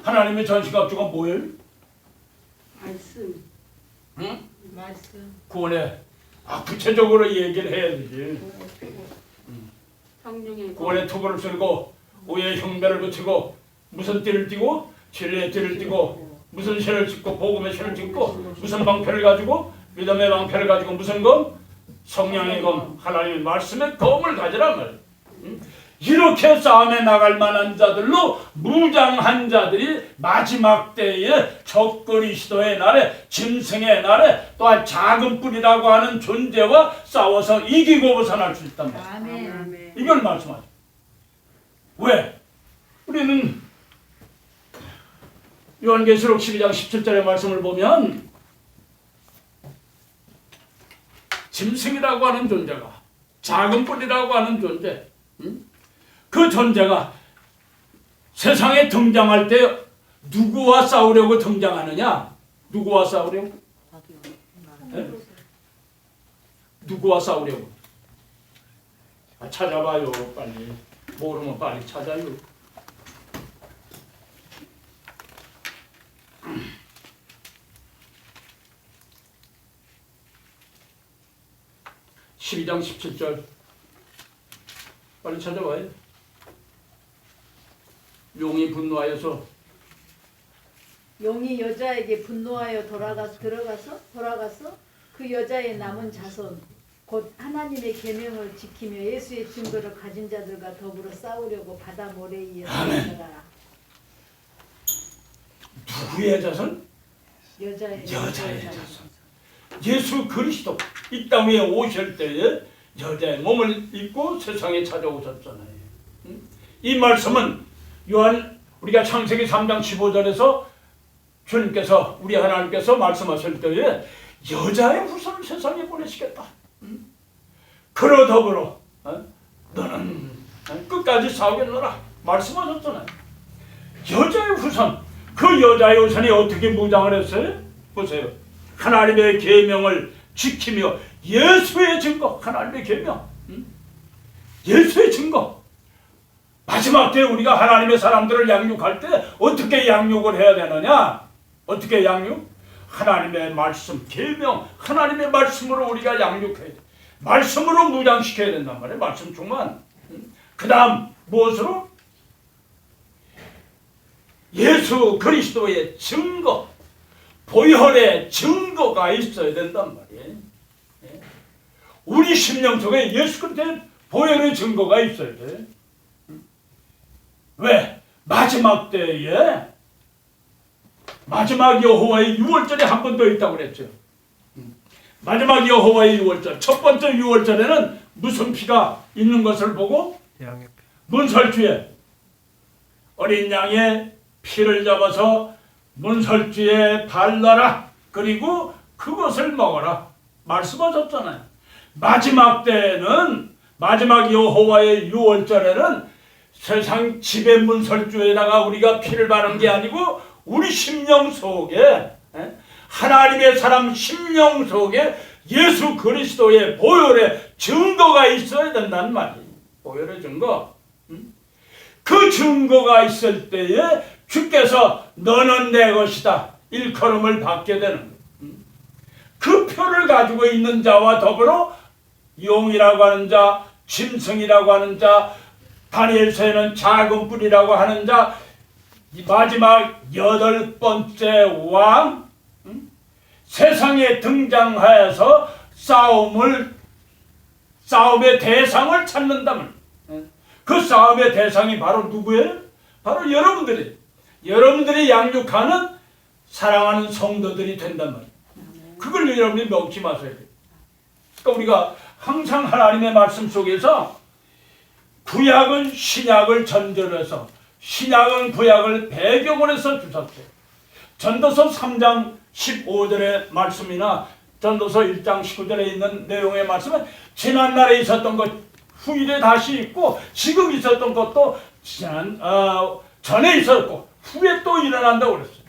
하나님의 전신갑주가 뭐예요? 말씀. 응? 말씀. 구원에 구체적으로 얘기를 해야 되지. 성령의 구원의 투구를 쓸고 우의 흉배를 붙이고 무슨 띠를 띠고 진리의 띠를 띠고 무슨 신을 찢고 복음의 신을 찢고 무슨 방패를 가지고 믿음의 방패를 가지고 무슨 검? 성령의 검, 하나님의 말씀의 검을 가지란 말이에요. 이렇게 싸움에 나갈 만한 자들로 무장한 자들이 마지막 때에 적그리스도의 날에 짐승의 날에 또한 작은 뿔이라고 하는 존재와 싸워서 이기고 벗어날 수 있단 말이에요. 아멘. 이걸 말씀하죠. 왜? 우리는 요한계시록 12장 17절의 말씀을 보면 짐승이라고 하는 존재가 작은 뿔이라고 하는 존재 그 존재가 세상에 등장할 때 누구와 싸우려고 등장하느냐? 누구와 싸우려고? 네? 누구와 싸우려고? 찾아봐요 빨리. 모르면 빨리 찾아요. (12장 17절) 빨리 찾아봐요. 용이 분노하여서 용이 여자에게 분노하여 돌아가서 그 여자의 남은 자손 곧 하나님의 계명을 지키며 예수의 증거를 가진 자들과 더불어 싸우려고 바다 모래에 이어서라. 누구의 자손? 여자의 자손. 예수 그리스도 이 땅 위에 오실 때에 여자의 몸을 입고 세상에 찾아오셨잖아요. 이 말씀은 우리가 창세기 3장 15절에서 주님께서 우리 하나님께서 말씀하실 때에 여자의 후손을 세상에 보내시겠다. 그러 더불어 너는 끝까지 싸우겠노라 말씀하셨잖아요. 여자의 후손, 그 여자의 후손이 어떻게 무장을 했어요? 보세요. 하나님의 계명을 지키며 예수의 증거, 하나님의 계명, 예수의 증거. 마지막 때 우리가 하나님의 사람들을 양육할 때 어떻게 양육을 해야 되느냐? 어떻게 양육? 하나님의 말씀, 계명, 하나님의 말씀으로 우리가 양육해야 돼. 말씀으로 무장시켜야 된단 말이에요. 말씀 충만. 그 다음 무엇으로? 예수 그리스도의 증거, 보혈의 증거가 있어야 된단 말이에요. 우리 심령 속에 예수 그리스도의 보혈의 증거가 있어야 돼. 왜? 마지막 때에 마지막 여호와의 유월절에 한 번 더 있다고 그랬죠. 마지막 여호와의 유월절, 첫 번째 유월절에는 무슨 피가 있는 것을 보고 문설주에 어린 양의 피를 잡아서 문설주에 발라라. 그리고 그것을 먹어라. 말씀하셨잖아요. 마지막 때에는 마지막 여호와의 유월절에는 세상 집의 문설주에다가 우리가 피를 바르는 게 아니고 우리 심령 속에 하나님의 사람 심령 속에 예수 그리스도의 보혈의 증거가 있어야 된다는 말이에요. 보혈의 증거. 그 증거가 있을 때에 주께서 너는 내 것이다 일컬음을 받게 되는 거예요. 그 표를 가지고 있는 자와 더불어 용이라고 하는 자, 짐승이라고 하는 자, 다니엘서에는 작은 뿔이라고 하는 자, 마지막 8번째 왕, 세상에 등장하여서 싸움의 대상을 찾는다면 그 싸움의 대상이 바로 누구예요? 바로 여러분들이. 여러분들이 양육하는 사랑하는 성도들이 된단 말이에요. 그걸 여러분이 명심하셔야 돼요. 그러니까 우리가 항상 하나님의 말씀 속에서 구약은 신약을 전제로해서 신약은 구약을 배경으로 해서 주셨어요. 전도서 3장 15절의 말씀이나 전도서 1장 19절에 있는 내용의 말씀은 지난날에 있었던 것 후일에 다시 있고 지금 있었던 것도 전에 있었고 후에 또 일어난다고 그랬어요.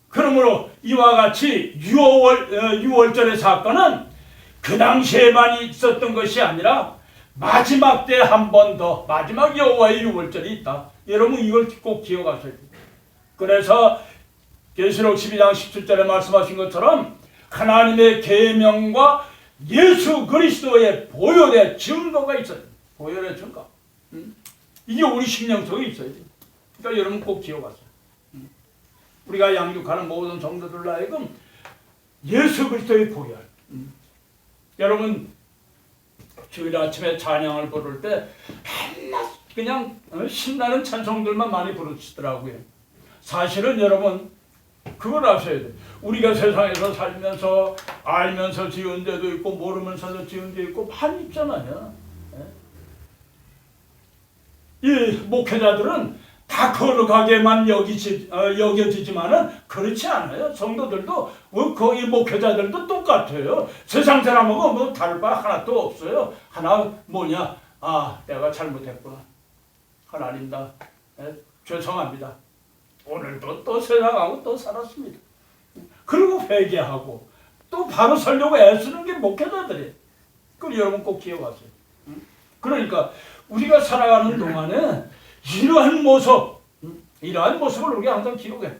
그러므로 이와 같이 유월절의 사건은 그 당시에만 있었던 것이 아니라 마지막 때 한 번 더 마지막 여호와의 유월절이 있다. 여러분 이걸 꼭 기억하셔야 돼요. 그래서 계시록 12장 17절에 말씀하신 것처럼 하나님의 계명과 예수 그리스도의 보혈의 증거가 있어요. 보혈의 증거. 이게 우리 심령 속에 있어야 돼요. 그러니까 여러분 꼭 기억하세요. 우리가 양육하는 모든 성도들로 하여금 예수 그리스도의 보혈. 여러분 주일 아침에 찬양을 부를 때 맨날 그냥 신나는 찬송들만 많이 부르시더라고요. 사실은 여러분 그걸 아셔야 돼요. 우리가 세상에서 살면서 알면서 지은 데도 있고 모르면서도 지은 데 있고 많이 있잖아요. 이 목회자들은 다 거룩하게만 여겨지지만은 그렇지 않아요. 성도들도 거기 목회자들도 똑같아요. 세상 사람하고 뭐 다를 바 하나도 없어요. 하나 뭐냐? 내가 잘못했구나. 하나님다. 죄송합니다. 오늘도 또 세상하고 또 살았습니다. 그리고 회개하고 또 바로 살려고 애쓰는 게 목회자들이에요. 그걸 여러분 꼭 기억하세요. 그러니까 우리가 살아가는 동안에 이러한 모습을 우리가 항상 기억해.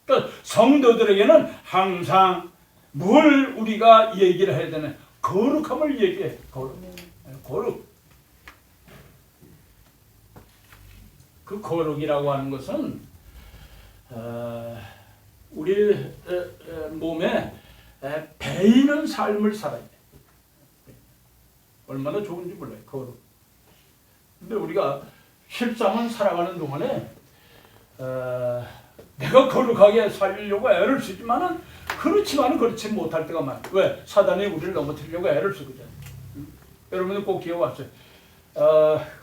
그러니까 성도들에게는 항상 뭘 우리가 얘기를 해야 되나? 거룩함을 얘기해. 거룩. 그 거룩이라고 하는 것은 우리 몸에 배이는 삶을 살아야 돼. 얼마나 좋은지 몰라요. 거룩. 근데 우리가 실상은 살아가는 동안에 내가 거룩하게 살려고 애를 쓰지만은 그렇지만은 그렇지 못할 때가 많아. 왜? 사단이 우리를 넘어뜨리려고 애를 쓰거든. 여러분들 꼭 기억하세요.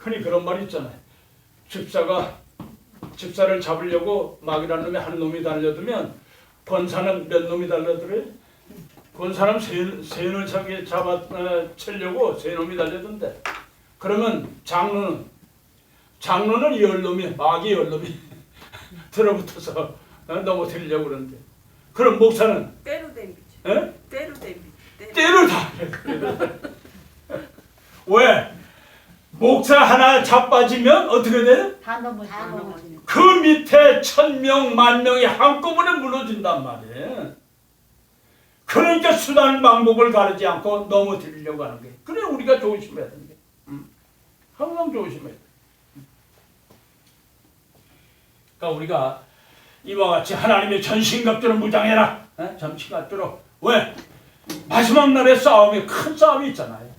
흔히 그런 말이 있잖아요. 집사를 잡으려고 막이라는 놈이 한 놈이 달려들면 권사는 몇 놈이 달려들어요? 권사는 세 놈을 채려고 세 놈이 달려든대. 그러면 장로는 10놈이, 막이 10놈이 들어붙어서 넘어뜨리려고 그러는데, 그럼 목사는 때로 댐비죠. 에? 때로 댐비. 때를 다 왜? 목사 하나 자빠지면 어떻게 돼요? 다 넘어지는. 그 밑에 1000명, 10,000명이 한꺼번에 무너진단 말이에요. 그러니까 수단 방법을 가르지 않고 넘어뜨리려고 하는 거예요. 그래 우리가 조심해야 되는 거예요. 항상 조심해야 돼요. 그러니까 우리가 이와 같이 하나님의 전신갑주로 무장해라. 전신갑주로. 왜? 마지막 날에 싸움이, 큰 싸움이 있잖아요.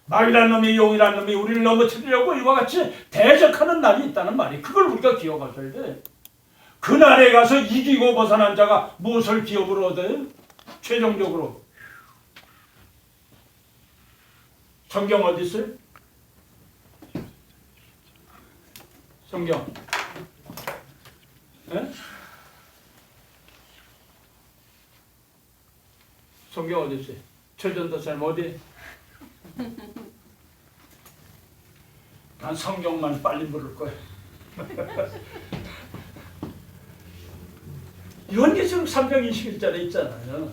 막이라는 놈이, 용이라는 놈이 우리를 넘어뜨리려고 이와 같이 대적하는 날이 있다는 말이, 그걸 우리가 기억하셔야 돼. 그 날에 가서 이기고 벗어난 자가 무엇을 기업으로 얻어요? 최종적으로. 성경 어디 있어요? 성경. 성경 어디 있어요? 최전도사님 어디? 난 성경만 빨리 물을 거야. 요한계시록 3장 21절에 있잖아요.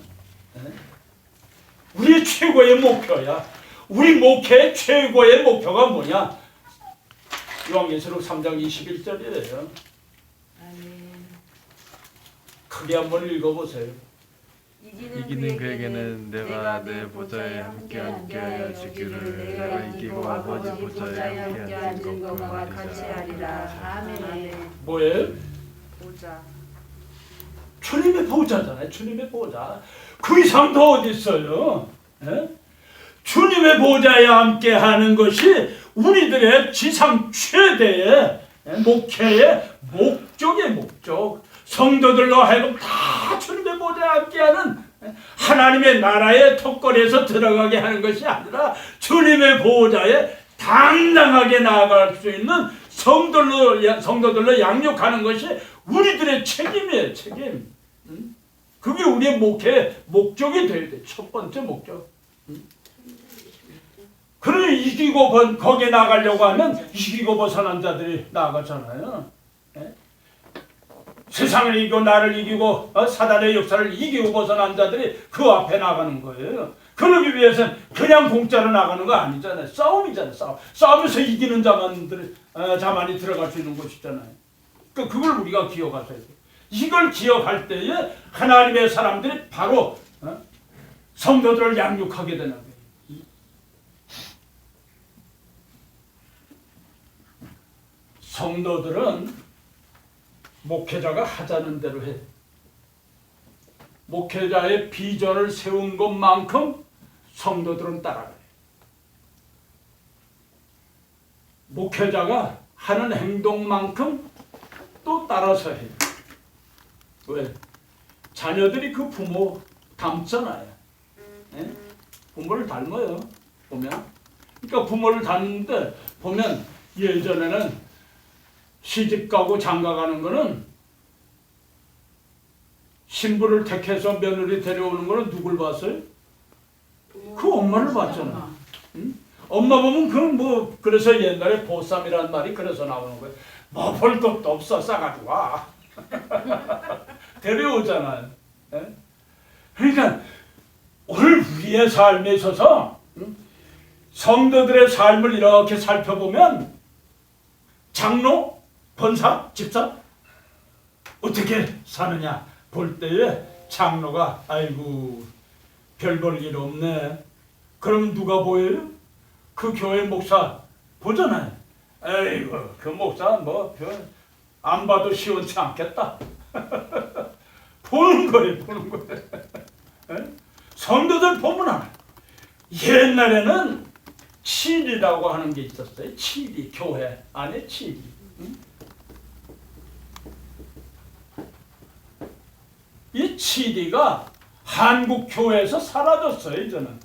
우리의 최고의 목표야. 우리 목회의 최고의 목표가 뭐냐? 요한계시록 3장 21절이래요. 크게 한번 읽어보세요. 이기는 그에게는 내가 내 보좌에 함께 주기를, 내가 이기고 아버지 보좌에 함께 앉은 것과 같이 하리라. 아멘. 뭐예요? 보좌. 주님의 보좌잖아요. 주님의 보좌. 그 이상 더 어디 있어요? 주님의 보좌에 함께 하는 것이 우리들의 지상 최대의 목회의 목적의 목적. 성도들로 하여금 다 주님의 보좌에 함께하는 하나님의 나라의 턱걸이에서 들어가게 하는 것이 아니라 주님의 보좌에 당당하게 나아갈 수 있는 성도들로 양육하는 것이 우리들의 책임이에요. 책임. 그게 우리의 목회의 목적이 돼야 돼. 첫 번째 목적. 그래 이기고 거기에 나가려고 하면 이기고 벗어난 자들이 나가잖아요. 세상을 이기고 나를 이기고 사단의 역사를 이기고 벗어난 자들이 그 앞에 나가는 거예요. 그러기 위해서는 그냥 공짜로 나가는 거 아니잖아요. 싸움이잖아요. 싸움에서 이기는 자만이 들어갈 수 있는 곳이잖아요. 그러니까 그걸 우리가 기억하셔야 돼요. 이걸 기억할 때에 하나님의 사람들이 바로 성도들을 양육하게 되는 거예요. 성도들은 목회자가 하자는 대로 해. 목회자의 비전을 세운 것만큼 성도들은 따라가요. 목회자가 하는 행동만큼 또 따라서 해요. 왜? 자녀들이 그 부모 닮잖아요. 부모를 닮아요. 보면. 그러니까 부모를 닮는데 보면 예전에는 시집가고 장가가는 거는 신부를 택해서 며느리 데려오는 거는 누굴 봤어요? 그 엄마를 봤잖아. 응? 엄마 보면 그건 뭐 그래서 옛날에 보쌈이라는 말이 그래서 나오는 거예요. 뭐 볼 것도 없어 싸가지고 와. 데려오잖아요. 예? 그러니까 오늘 우리의 삶에 있어서 성도들의 삶을 이렇게 살펴보면 장로, 권사, 집사 어떻게 사느냐 볼 때에 장로가 아이고 별 볼 일 없네. 그러면 누가 보여요? 그 교회 목사 보잖아요. 아이고 그 목사 뭐 안 봐도 시원치 않겠다. 보는 거예요. 보는 거예요. 성도들 보면 알아요. 옛날에는 칠이라고 하는 게 있었어요. 칠이, 교회 안에 칠이. 이 칠이가 한국 교회에서 사라졌어요. 이제는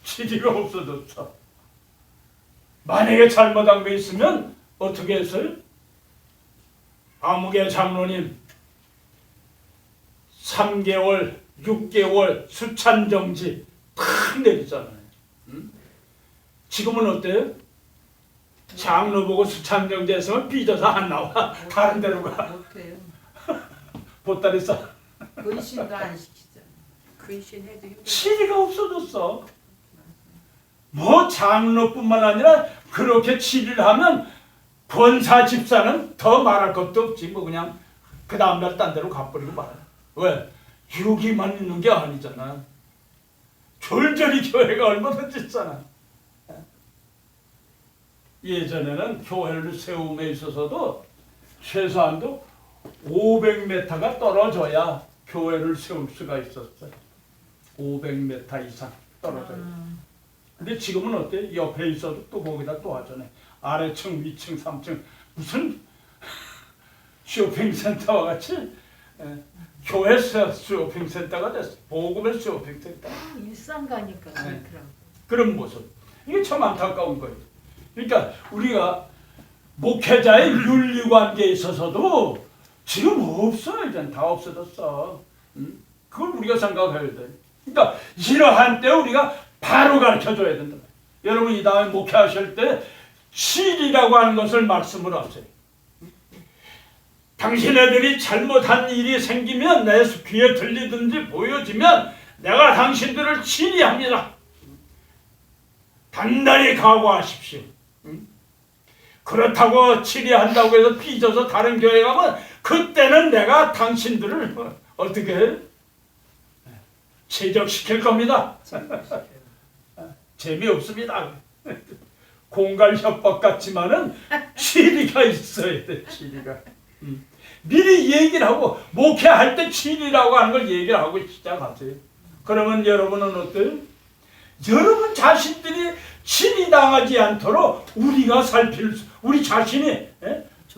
칠이가 없어졌어. 만약에 잘못한 거 있으면 어떻게 했어요? 아무개 장로님 3개월, 6개월 수찬정지 탁 내리잖아요. 지금은 어때요? 장로 보고 수찬정지했으면 삐져서 안 나와. 다른 데로 가. 못해요. 보따리 싸. 근신도 안 시키잖아. 근신해도 힘들어. 치리가 없어졌어. 뭐 장로뿐만 아니라 그렇게 치리를 하면 권사 집사는 더 말할 것도 없지. 뭐 그냥 그 다음날 딴 데로 가버리고 말아. 왜? 유기만 있는 게 아니잖아. 졸졸이 교회가 얼마든지 있잖아. 예전에는 교회를 세움에 있어서도 최소한도 500m가 떨어져야 교회를 세울 수가 있었어요. 500m 이상 떨어져야. 근데 지금은 어때? 옆에 있어도 또 거기다 또 하잖아요. 아래층, 위층, 3층 무슨 쇼핑센터와 같이 교회 쇼핑센터가 됐어. 복음의 쇼핑센터. 일상 가니까 그렇더라고. 그런 모습. 이게 참 안타까운 거예요. 그러니까 우리가 목회자의 윤리관계에 있어서도 지금 없어요. 이제 다 없어졌어. 그걸 우리가 생각해야 돼. 그러니까 이러한 때 우리가 바로 가르쳐줘야 된다. 여러분 이 다음에 목회하실 때 칠이라고 하는 것을 말씀을 하세요. 당신네들이 잘못한 일이 생기면 내 귀에 들리든지 보여지면 내가 당신들을 치리합니다. 단단히 각오하십시오. 그렇다고 치리한다고 해서 삐져서 다른 교회 가면 그때는 내가 당신들을 어떻게 해? 제적시킬 겁니다. 재미없습니다. 공갈 협박 같지만은 치리가 있어야 돼. 치리가. 미리 얘기를 하고 목회할 때 치리라고 하는 걸 얘기를 하고 시작하세요. 그러면 여러분은 어때요? 여러분 자신들이 치리당하지 않도록 우리가 우리 자신이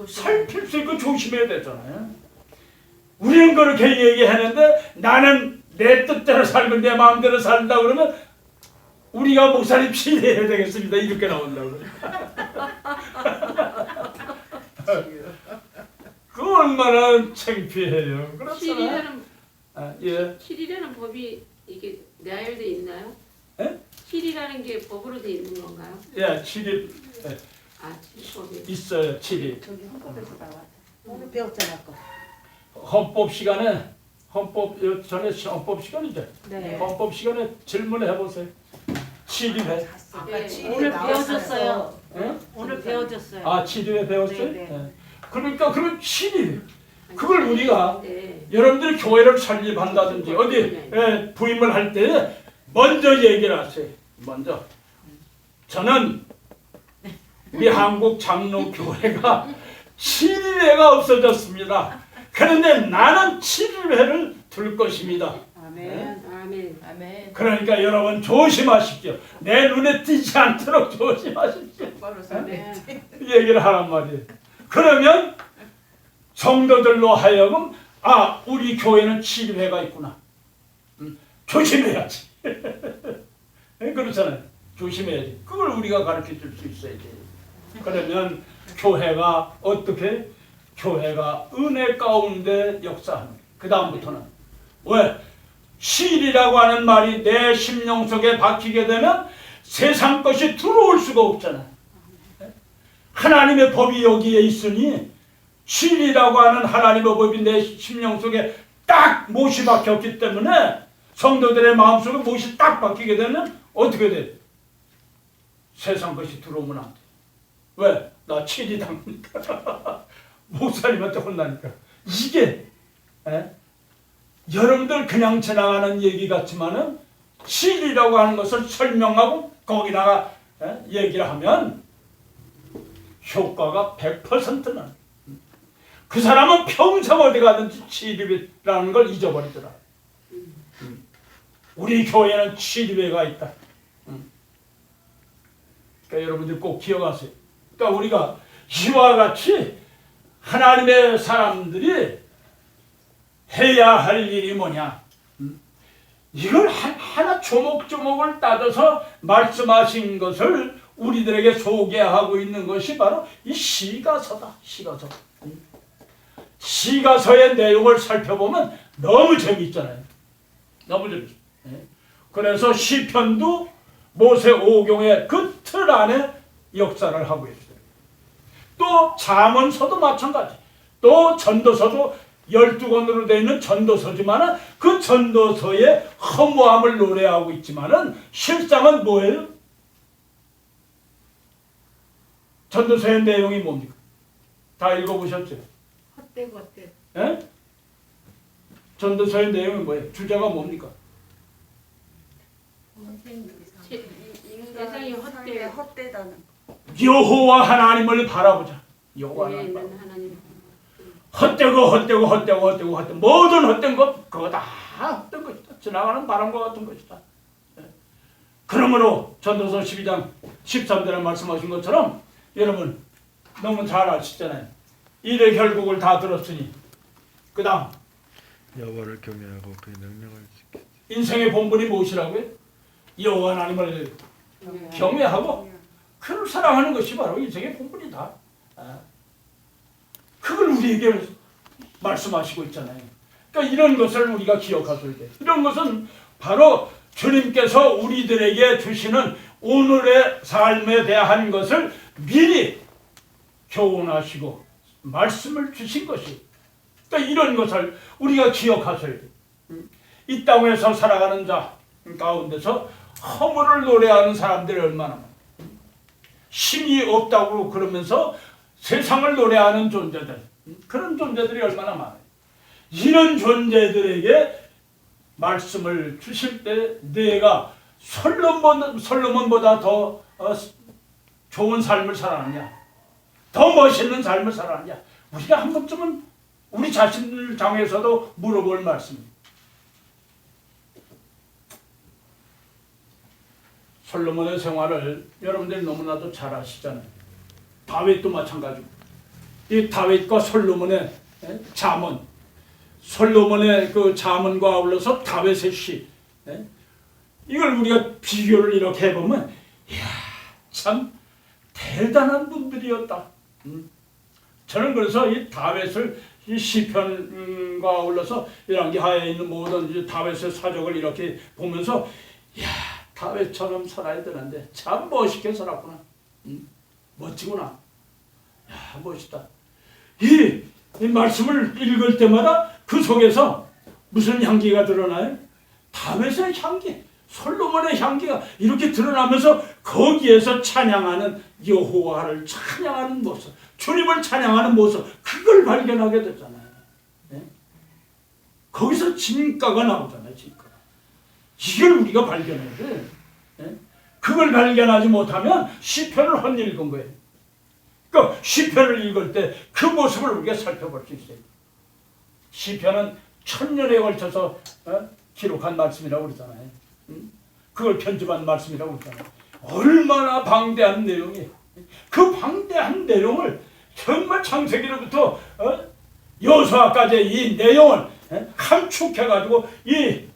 살필 수 있고 조심해야 되잖아요. 우리는 그렇게 얘기하는데 나는 내 뜻대로 살고 내 마음대로 살다 그러면 우리가 목사님 치리해야 되겠습니다. 이렇게 나온다고. 그 얼마나 창피해요. 그렇잖아요. 예. 칠이라는 법이 이게 내열돼 있나요? 예? 칠이라는 게 법으로 돼 있는 건가요? 예, 칠이 아, 칠법이. 있어요. 칠이. 저기 헌법에서 나와. 오늘 배웠잖아 거. 헌법 시간에 전에 헌법 시간이죠. 네. 헌법 시간에 질문해 보세요. 칠이회. 아까 네. 칠이 오늘 나왔어요. 배워줬어요. 예? 오늘 배워줬어요. 아, 칠이회 배웠어요? 네, 네. 예. 그러니까 그런 칠이 그걸 우리가 네. 여러분들이 교회를 설립한다든지 어디 부임을 할 때 먼저 얘기를 하세요. 먼저 저는 우리 한국 장로교회가 7일회가 없어졌습니다. 그런데 나는 7일회를 둘 것입니다. 아멘. 아멘. 아멘. 그러니까 여러분 조심하십시오. 내 눈에 띄지 않도록 조심하십시오. 바로 사네. 얘기를 하란 말이에요. 그러면 성도들로 하여금 우리 교회는 7회가 있구나. 조심해야지. 그렇잖아요. 조심해야지. 그걸 우리가 가르쳐줄 수 있어야 돼요. 그러면 교회가 어떻게? 교회가 은혜 가운데 역사하는. 그 다음부터는 왜? 칠이라고 하는 말이 내 심령 속에 박히게 되면 세상 것이 들어올 수가 없잖아요. 하나님의 법이 여기에 있으니 칠이라고 하는 하나님의 법이 내 심령 속에 딱 못이 박혔기 때문에 성도들의 마음속에 못이 딱 박히게 되면 어떻게 돼? 세상 것이 들어오면 안 돼. 왜? 나 칠이 당하니까. 목사님한테 혼나니까. 이게 여러분들 그냥 지나가는 얘기 같지만은 칠이라고 하는 것을 설명하고 거기다가 얘기를 하면 효과가 100%는 그 사람은 평생 어디 가든지 칠이라는 걸 잊어버리더라. 우리 교회는 칠이회가 있다. 그러니까 여러분들 꼭 기억하세요. 그러니까 우리가 이와 같이 하나님의 사람들이 해야 할 일이 뭐냐? 이걸 하나 조목조목을 따져서 말씀하신 것을 우리들에게 소개하고 있는 것이 바로 이 시가서다. 시가서. 시가서의 내용을 살펴보면 너무 재미있잖아요. 너무 재미있어요. 그래서 시편도 모세 오경의 그 틀 안에 역사를 하고 있어요. 또 잠언서도 마찬가지. 또 전도서도 12권으로 되어 있는 전도서지만 그 전도서의 허무함을 노래하고 있지만 실상은 뭐예요? 전도서의 내용이 뭡니까? 다 읽어보셨죠? 헛되고 헛되고. 예? 전도서의 내용이 뭐예요? 주제가 뭡니까? 세상이 헛되다는 여호와 하나님을 바라보자. 여호와 위에 하나님. 있는 하나님. 헛되고 모든 헛된 것 그거 다 헛된 것이다. 지나가는 바람과 같은 것이다. 그러므로 전도서 12장 13절에 말씀하신 것처럼 여러분 너무 잘 아시잖아요. 일의 결국을 다 들었으니 그 다음 여호와를 경외하고 그의 명령을 지키. 인생의 본분이 무엇이라고요? 여호와 하나님을 경외하고 그를 사랑하는 것이 바로 인생의 본분이다. 그걸 우리에게 말씀하시고 있잖아요. 그러니까 이런 것을 우리가 기억하셔야 돼. 이런 것은 바로 주님께서 우리들에게 주시는 오늘의 삶에 대한 것을 미리 교훈하시고 말씀을 주신 것이. 그러니까 이런 것을 우리가 기억하셔야 돼. 이 땅에서 살아가는 자 가운데서 허물을 노래하는 사람들이 얼마나 많아. 힘이 없다고 그러면서 세상을 노래하는 존재들, 그런 존재들이 얼마나 많아요. 이런 존재들에게 말씀을 주실 때 내가 솔로몬보다 더 좋은 삶을 살아가냐, 더 멋있는 삶을 살아가냐, 우리가 한 번쯤은 우리 자신을 향해서도 물어볼 말씀입니다. 솔로몬의 생활을 여러분들이 너무나도 잘 아시잖아요. 다윗도 마찬가지고. 이 다윗과 솔로몬의 잠언, 솔로몬의 그 잠언과 아울러서 다윗의 시, 이걸 우리가 비교를 이렇게 해보면 이야, 참 대단한 분들이었다. 저는 그래서 이 다윗을 이 시편과 아울러서 열왕기하에 있는 모든 이제 다윗의 사적을 이렇게 보면서 이야, 다윗처럼 살아야 되는데 참 멋있게 살았구나. 멋지구나. 야, 멋있다. 이 말씀을 읽을 때마다 그 속에서 무슨 향기가 드러나요? 다윗의 향기, 솔로몬의 향기가 이렇게 드러나면서 거기에서 찬양하는 여호와를 찬양하는 모습, 주님을 찬양하는 모습, 그걸 발견하게 됐잖아요. 네? 거기서 진가가 나오잖아요. 진가. 이걸 우리가 발견해야 돼. 네? 그걸 발견하지 못하면 시편을 헛읽은 거예요. 그러니까 시편을 읽을 때 그 모습을 우리가 살펴볼 수 있어요. 시편은 1000년에 걸쳐서 기록한 말씀이라고 그러잖아요. 그걸 편집한 말씀이라고 그러잖아요. 얼마나 방대한 내용이에요. 그 방대한 내용을 정말 창세기로부터 여호수아까지 이 내용을 함축해가지고 이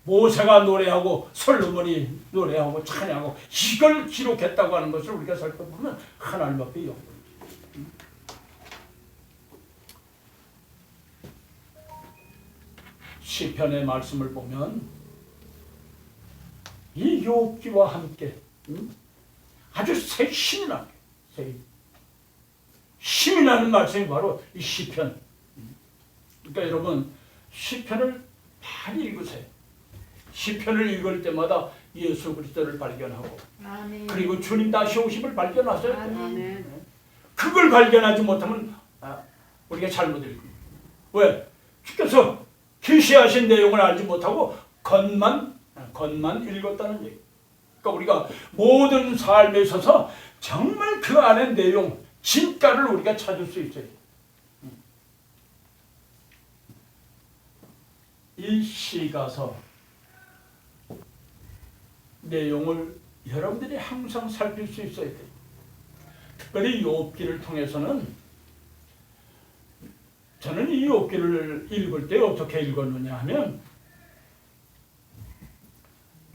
모세가 노래하고 솔로몬이 노래하고 찬양하고 이걸 기록했다고 하는 것을 우리가 살펴보면 하나님밖에 없어요. 시편의 말씀을 보면 이 욥기와 함께 아주 새 힘이 나요. 힘이 나는 말씀이 바로 이 시편. 그러니까 여러분 시편을 많이 읽으세요. 시편을 읽을 때마다 예수 그리스도를 발견하고 아멘. 그리고 주님 다시 오심을 발견하셔야 돼요. 아멘. 그걸 발견하지 못하면 우리가 잘못 읽고. 왜? 주께서 계시하신 내용을 알지 못하고 겉만 읽었다는 얘기. 그러니까 우리가 모든 삶에 있어서 정말 그 안의 내용, 진가를 우리가 찾을 수 있어요. 이 시가서 내용을 여러분들이 항상 살필 수 있어야 돼요. 특별히 욥기를 통해서는 저는 이 욥기를 읽을 때 어떻게 읽었느냐 하면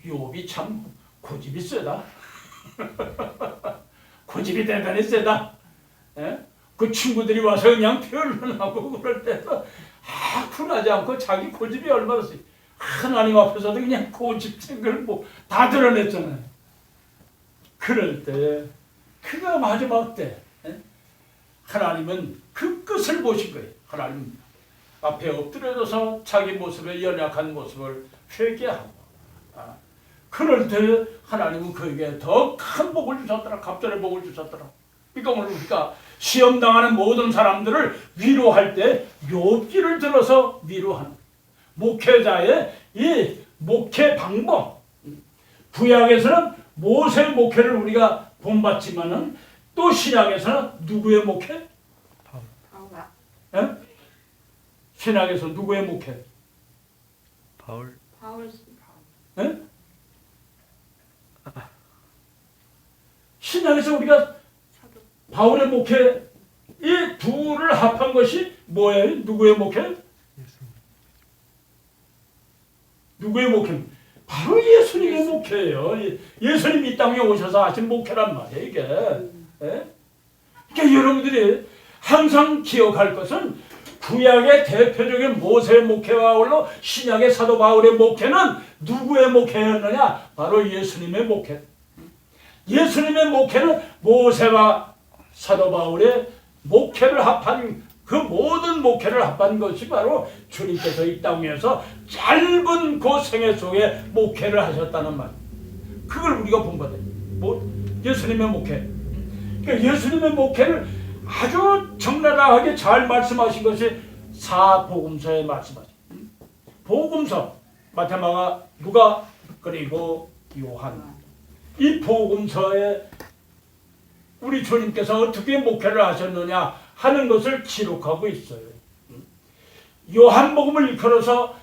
욥이 참 고집이 세다. 고집이 대단히 세다. 예? 그 친구들이 와서 그냥 변론하고 그럴 때도 쿨하지 않고 자기 고집이 얼마나 세. 하나님 앞에서도 그냥 고집진 걸 뭐 다 드러냈잖아요. 그럴 때 그가 마지막 때 하나님은 그 끝을 보신 거예요. 하나님 앞에 엎드려져서 자기 모습의 연약한 모습을 회개하고 그럴 때 하나님은 그에게 더 큰 복을 주셨더라. 갑절의 복을 주셨더라. 그러니까 오늘 우리가 시험당하는 모든 사람들을 위로할 때 욥기를 들어서 위로하는 목회자의 이 목회 방법. 구약에서는 모세의 목회를 우리가 본받지만은 또 신약에서는 누구의 목회? 예? 신약에서 누구의 목회? 바울. 예? 신약에서 우리가 바울의 목회 이 둘을 합한 것이 뭐예요? 누구의 목회? 누구의 목회? 바로 예수님의 목회예요. 예수님 이 땅에 오셔서 하신 목회란 말이에요. 이게. 예? 그러니까 여러분들이 항상 기억할 것은 구약의 대표적인 모세의 목회와 아울러 신약의 사도 바울의 목회는 누구의 목회였느냐? 바로 예수님의 목회. 예수님의 목회는 모세와 사도 바울의 목회를 합한 그 모든 목회를 합한 것이 바로 주님께서 이 땅에서 짧은 그 생애 속에 목회를 하셨다는 말. 그걸 우리가 본받아요. 예수님의 목회. 그러니까 예수님의 목회를 아주 적나라하게 잘 말씀하신 것이 사복음서에 말씀하신. 복음서, 마태마가, 누가, 그리고 요한. 이 복음서에 우리 주님께서 어떻게 목회를 하셨느냐 하는 것을 기록하고 있어요. 요한복음을 일컬어서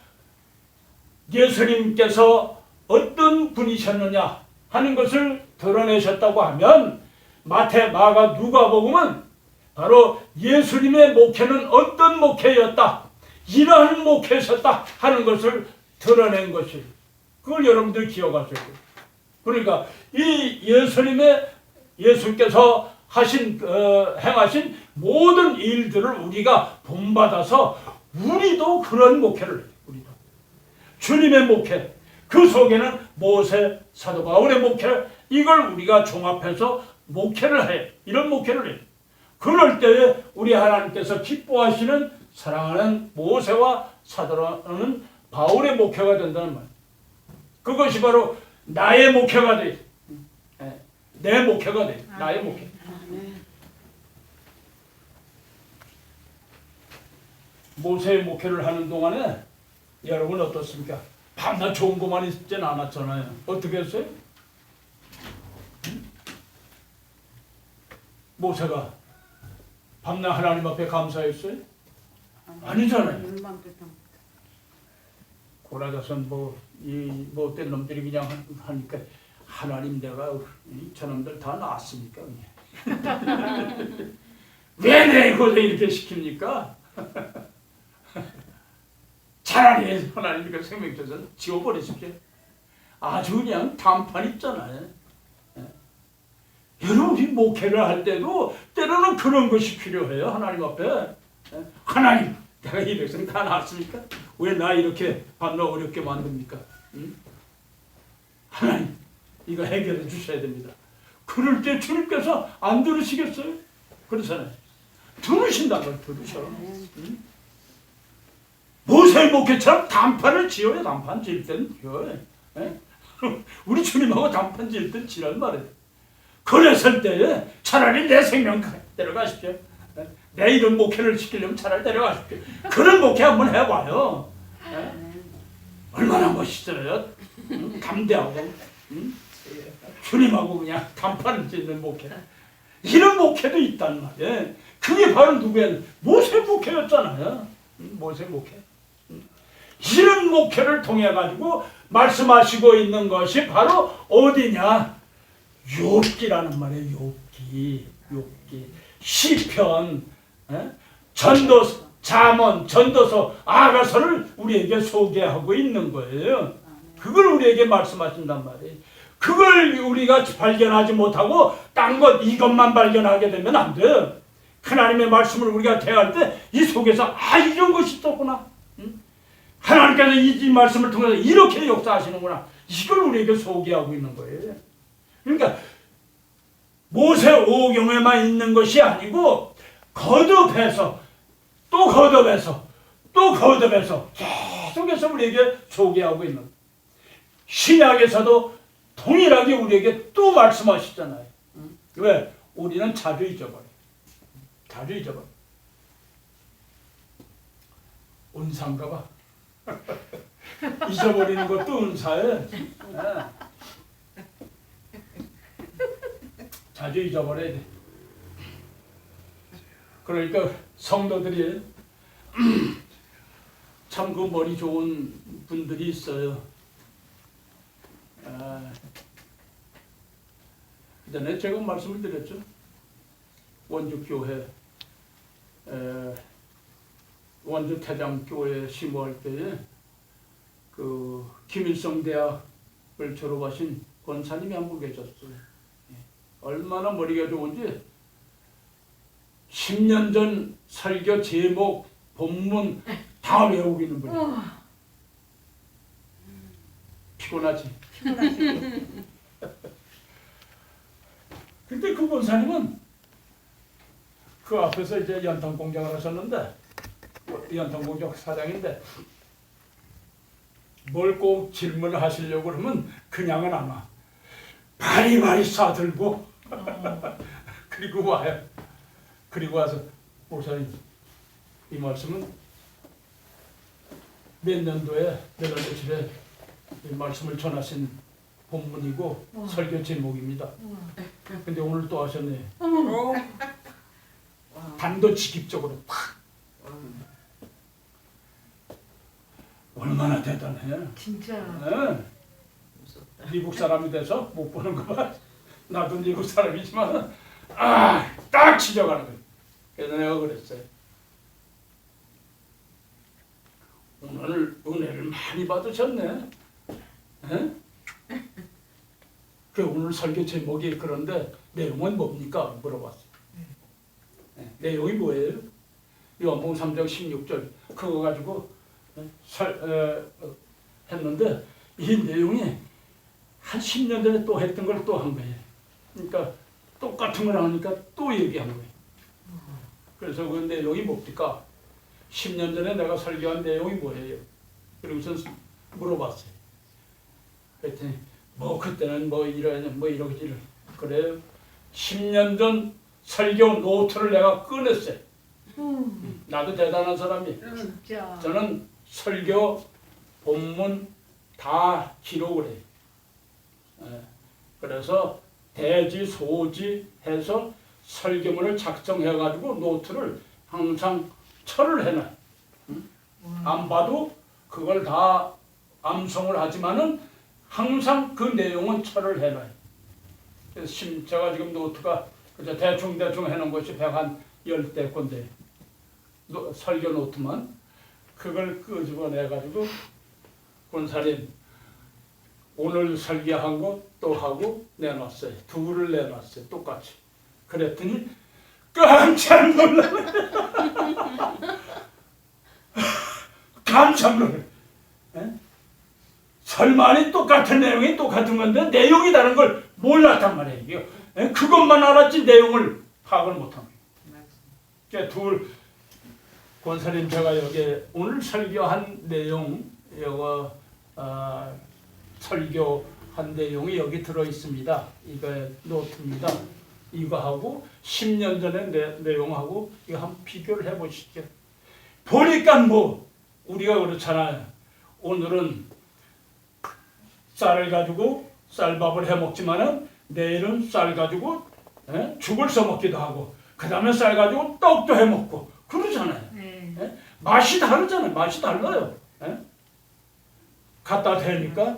예수님께서 어떤 분이셨느냐 하는 것을 드러내셨다고 하면 마태, 마가, 누가복음은 바로 예수님의 목회는 어떤 목회였다, 이러한 목회였다 하는 것을 드러낸 것이에요. 그걸 여러분들 기억하셔야 돼요. 그러니까 이 예수께서 하신 행하신 모든 일들을 우리가 본받아서 우리도 그런 목회를 해요. 우리도 주님의 목회, 그 속에는 모세, 사도 바울의 목회, 이걸 우리가 종합해서 목회를 해. 이런 목회를 해요. 그럴 때에 우리 하나님께서 기뻐하시는 사랑하는 모세와 사도라는 바울의 목회가 된다는 말. 그것이 바로 나의 목회가 돼. 내 목회가 돼. 나의 목회. 모세의 목회를 하는 동안에 여러분 어떻습니까? 밤낮 좋은 것만 있지는 않았잖아요. 어떻게 했어요? 모세가 밤낮 하나님 앞에 감사했어요? 아니잖아요. 고라자선 못된 놈들이 그냥 하니까 하나님 내가 저놈들 다 낳았으니까 왜 내 고생 이렇게 시킵니까? 차라리 하나님 그 생명에서 지워버리십시오. 아주 그냥 단판 있잖아요. 여러분이 목회를 할 때도 때로는 그런 것이 필요해요. 하나님 앞에. 하나님 내가 이 백성 다 낳았으니까 왜 나 이렇게 밤낮 어렵게 만듭니까? 응? 하나님 이거 해결해 주셔야 됩니다. 그럴 때 주님께서 안 들으시겠어요? 그렇잖아요. 들으신다는 걸 들으셔. 응? 모세의 목회처럼 단판을 지어요. 단판 지을 때는 지어요. 우리 주님하고 단판 지을 때는 지란 말이에요. 그랬을 때에 차라리 내 생명 데려가십시오. 내 이런 목회를 시키려면 차라리 데려가십시오. 그런 목회 한번 해봐요. 얼마나 멋있어요. 담대하고 주님하고 그냥 단판을 짓는 목회. 이런 목회도 있단 말이에요. 그게 바로 누구예요? 모세 목회였잖아요. 모세 목회. 이런 목회를 통해 가지고 말씀하시고 있는 것이 바로 어디냐? 욥기라는 말이에요. 욥기 시편, 전도서, 잠언, 전도서, 아가서를 우리에게 소개하고 있는 거예요. 그걸 우리에게 말씀하신단 말이에요. 그걸 우리가 발견하지 못하고 딴 것 이것만 발견하게 되면 안 돼. 하나님의 말씀을 우리가 대할 때 이 속에서 이런 것이 있었구나. 하나님께서 이 말씀을 통해서 이렇게 역사하시는구나. 이걸 우리에게 소개하고 있는 거예요. 그러니까 모세오경에만 있는 것이 아니고 거듭해서 또 거듭해서 또 거듭해서 계속해서 우리에게 소개하고 있는 거예요. 신약에서도 동일하게 우리에게 또 말씀하시잖아요. 왜? 우리는 자주 잊어버려요. 자주 잊어버려요. 은사인가 봐. 잊어버리는 것도 은사예요. 자주 잊어버려야 돼. 그러니까 성도들이 참 그 머리 좋은 분들이 있어요. 전에 제가 말씀을 드렸죠. 원주교회, 원주 태장교회 심호할 때에 그 김일성 대학을 졸업하신 권사님이 한 분 계셨어요. 얼마나 머리가 좋은지 10년 전 설교 제목, 본문 다 외우고 있는 분이에요. 피곤하지? 근데 그 권사님은 그 앞에서 이제 연탄공장을 하셨는데, 연탄공장 사장인데, 뭘 꼭 질문을 하시려고 그러면 그냥은 안 와. 바리바리 싸들고 그리고 와요. 그리고 와서 목사님, 이 말씀은 몇 년도에 몇 월 며칠에 이 말씀을 전하신 본문이고 설교 제목입니다. 근데 오늘 또 하셨네. 단도직입적으로 탁. 얼마나 대단해. 진짜. 미국 사람이 돼서 못 보는 거 봐. 나도 미국 사람이지만 딱 지적하는 거예요. 그래서 내가 그랬어요. 오늘 은혜를 많이 받으셨네. 그 오늘 설교 제목이 그런데 내용은 뭡니까? 물어봤어요. 내용이 뭐예요? 요한복음 3장 16절 그거 가지고 했는데 이 내용이 한 10년 전에 또 했던 걸 또 한 거예요. 그러니까 똑같은 걸 하니까 또 얘기한 거예요. 그래서 그 내용이 뭡니까? 10년 전에 내가 설교한 내용이 뭐예요? 그러고서 물어봤어요. 그랬더니 뭐 그때는 뭐 이러지 그래요. 10년 전 설교 노트를 내가 꺼냈어요. 나도 대단한 사람이에요. 진짜. 저는 설교 본문 다 기록을 해요. 그래서 대지 소지 해서 설교문을 작성해가지고 노트를 항상 철을 해놔요. 안 봐도 그걸 다 암송을 하지만은 항상 그 내용은 철을 해놔요. 그래서 제가 지금 노트가 그저 대충 해놓은 것이 110대 건데 설교 노트만 그걸 끄집어내가지고 권사님 오늘 설교한 거 또 하고 내놨어요. 둘을 내놨어요. 똑같이. 그랬더니 깜짝 놀라요. 깜짝 놀라요. 설마니 똑같은 내용이 똑같은 건데 내용이 다른 걸 몰랐단 말이에요. 그것만 알았지 내용을 파악을 못한 거예요. 둘 권사님 제가 여기 오늘 설교한 내용 이거 설교한 내용이 여기 들어 있습니다. 이거 노트입니다. 이거하고 10년 전의 내용하고 이거 한번 비교를 해보시죠. 보니까 뭐 우리가 그렇잖아요. 오늘은 쌀을 가지고 쌀밥을 해 먹지만은 내일은 쌀 가지고 죽을 써 먹기도 하고 그 다음에 쌀 가지고 떡도 해 먹고 그러잖아요. 맛이 다르잖아요. 맛이 달라요. 갖다 대니까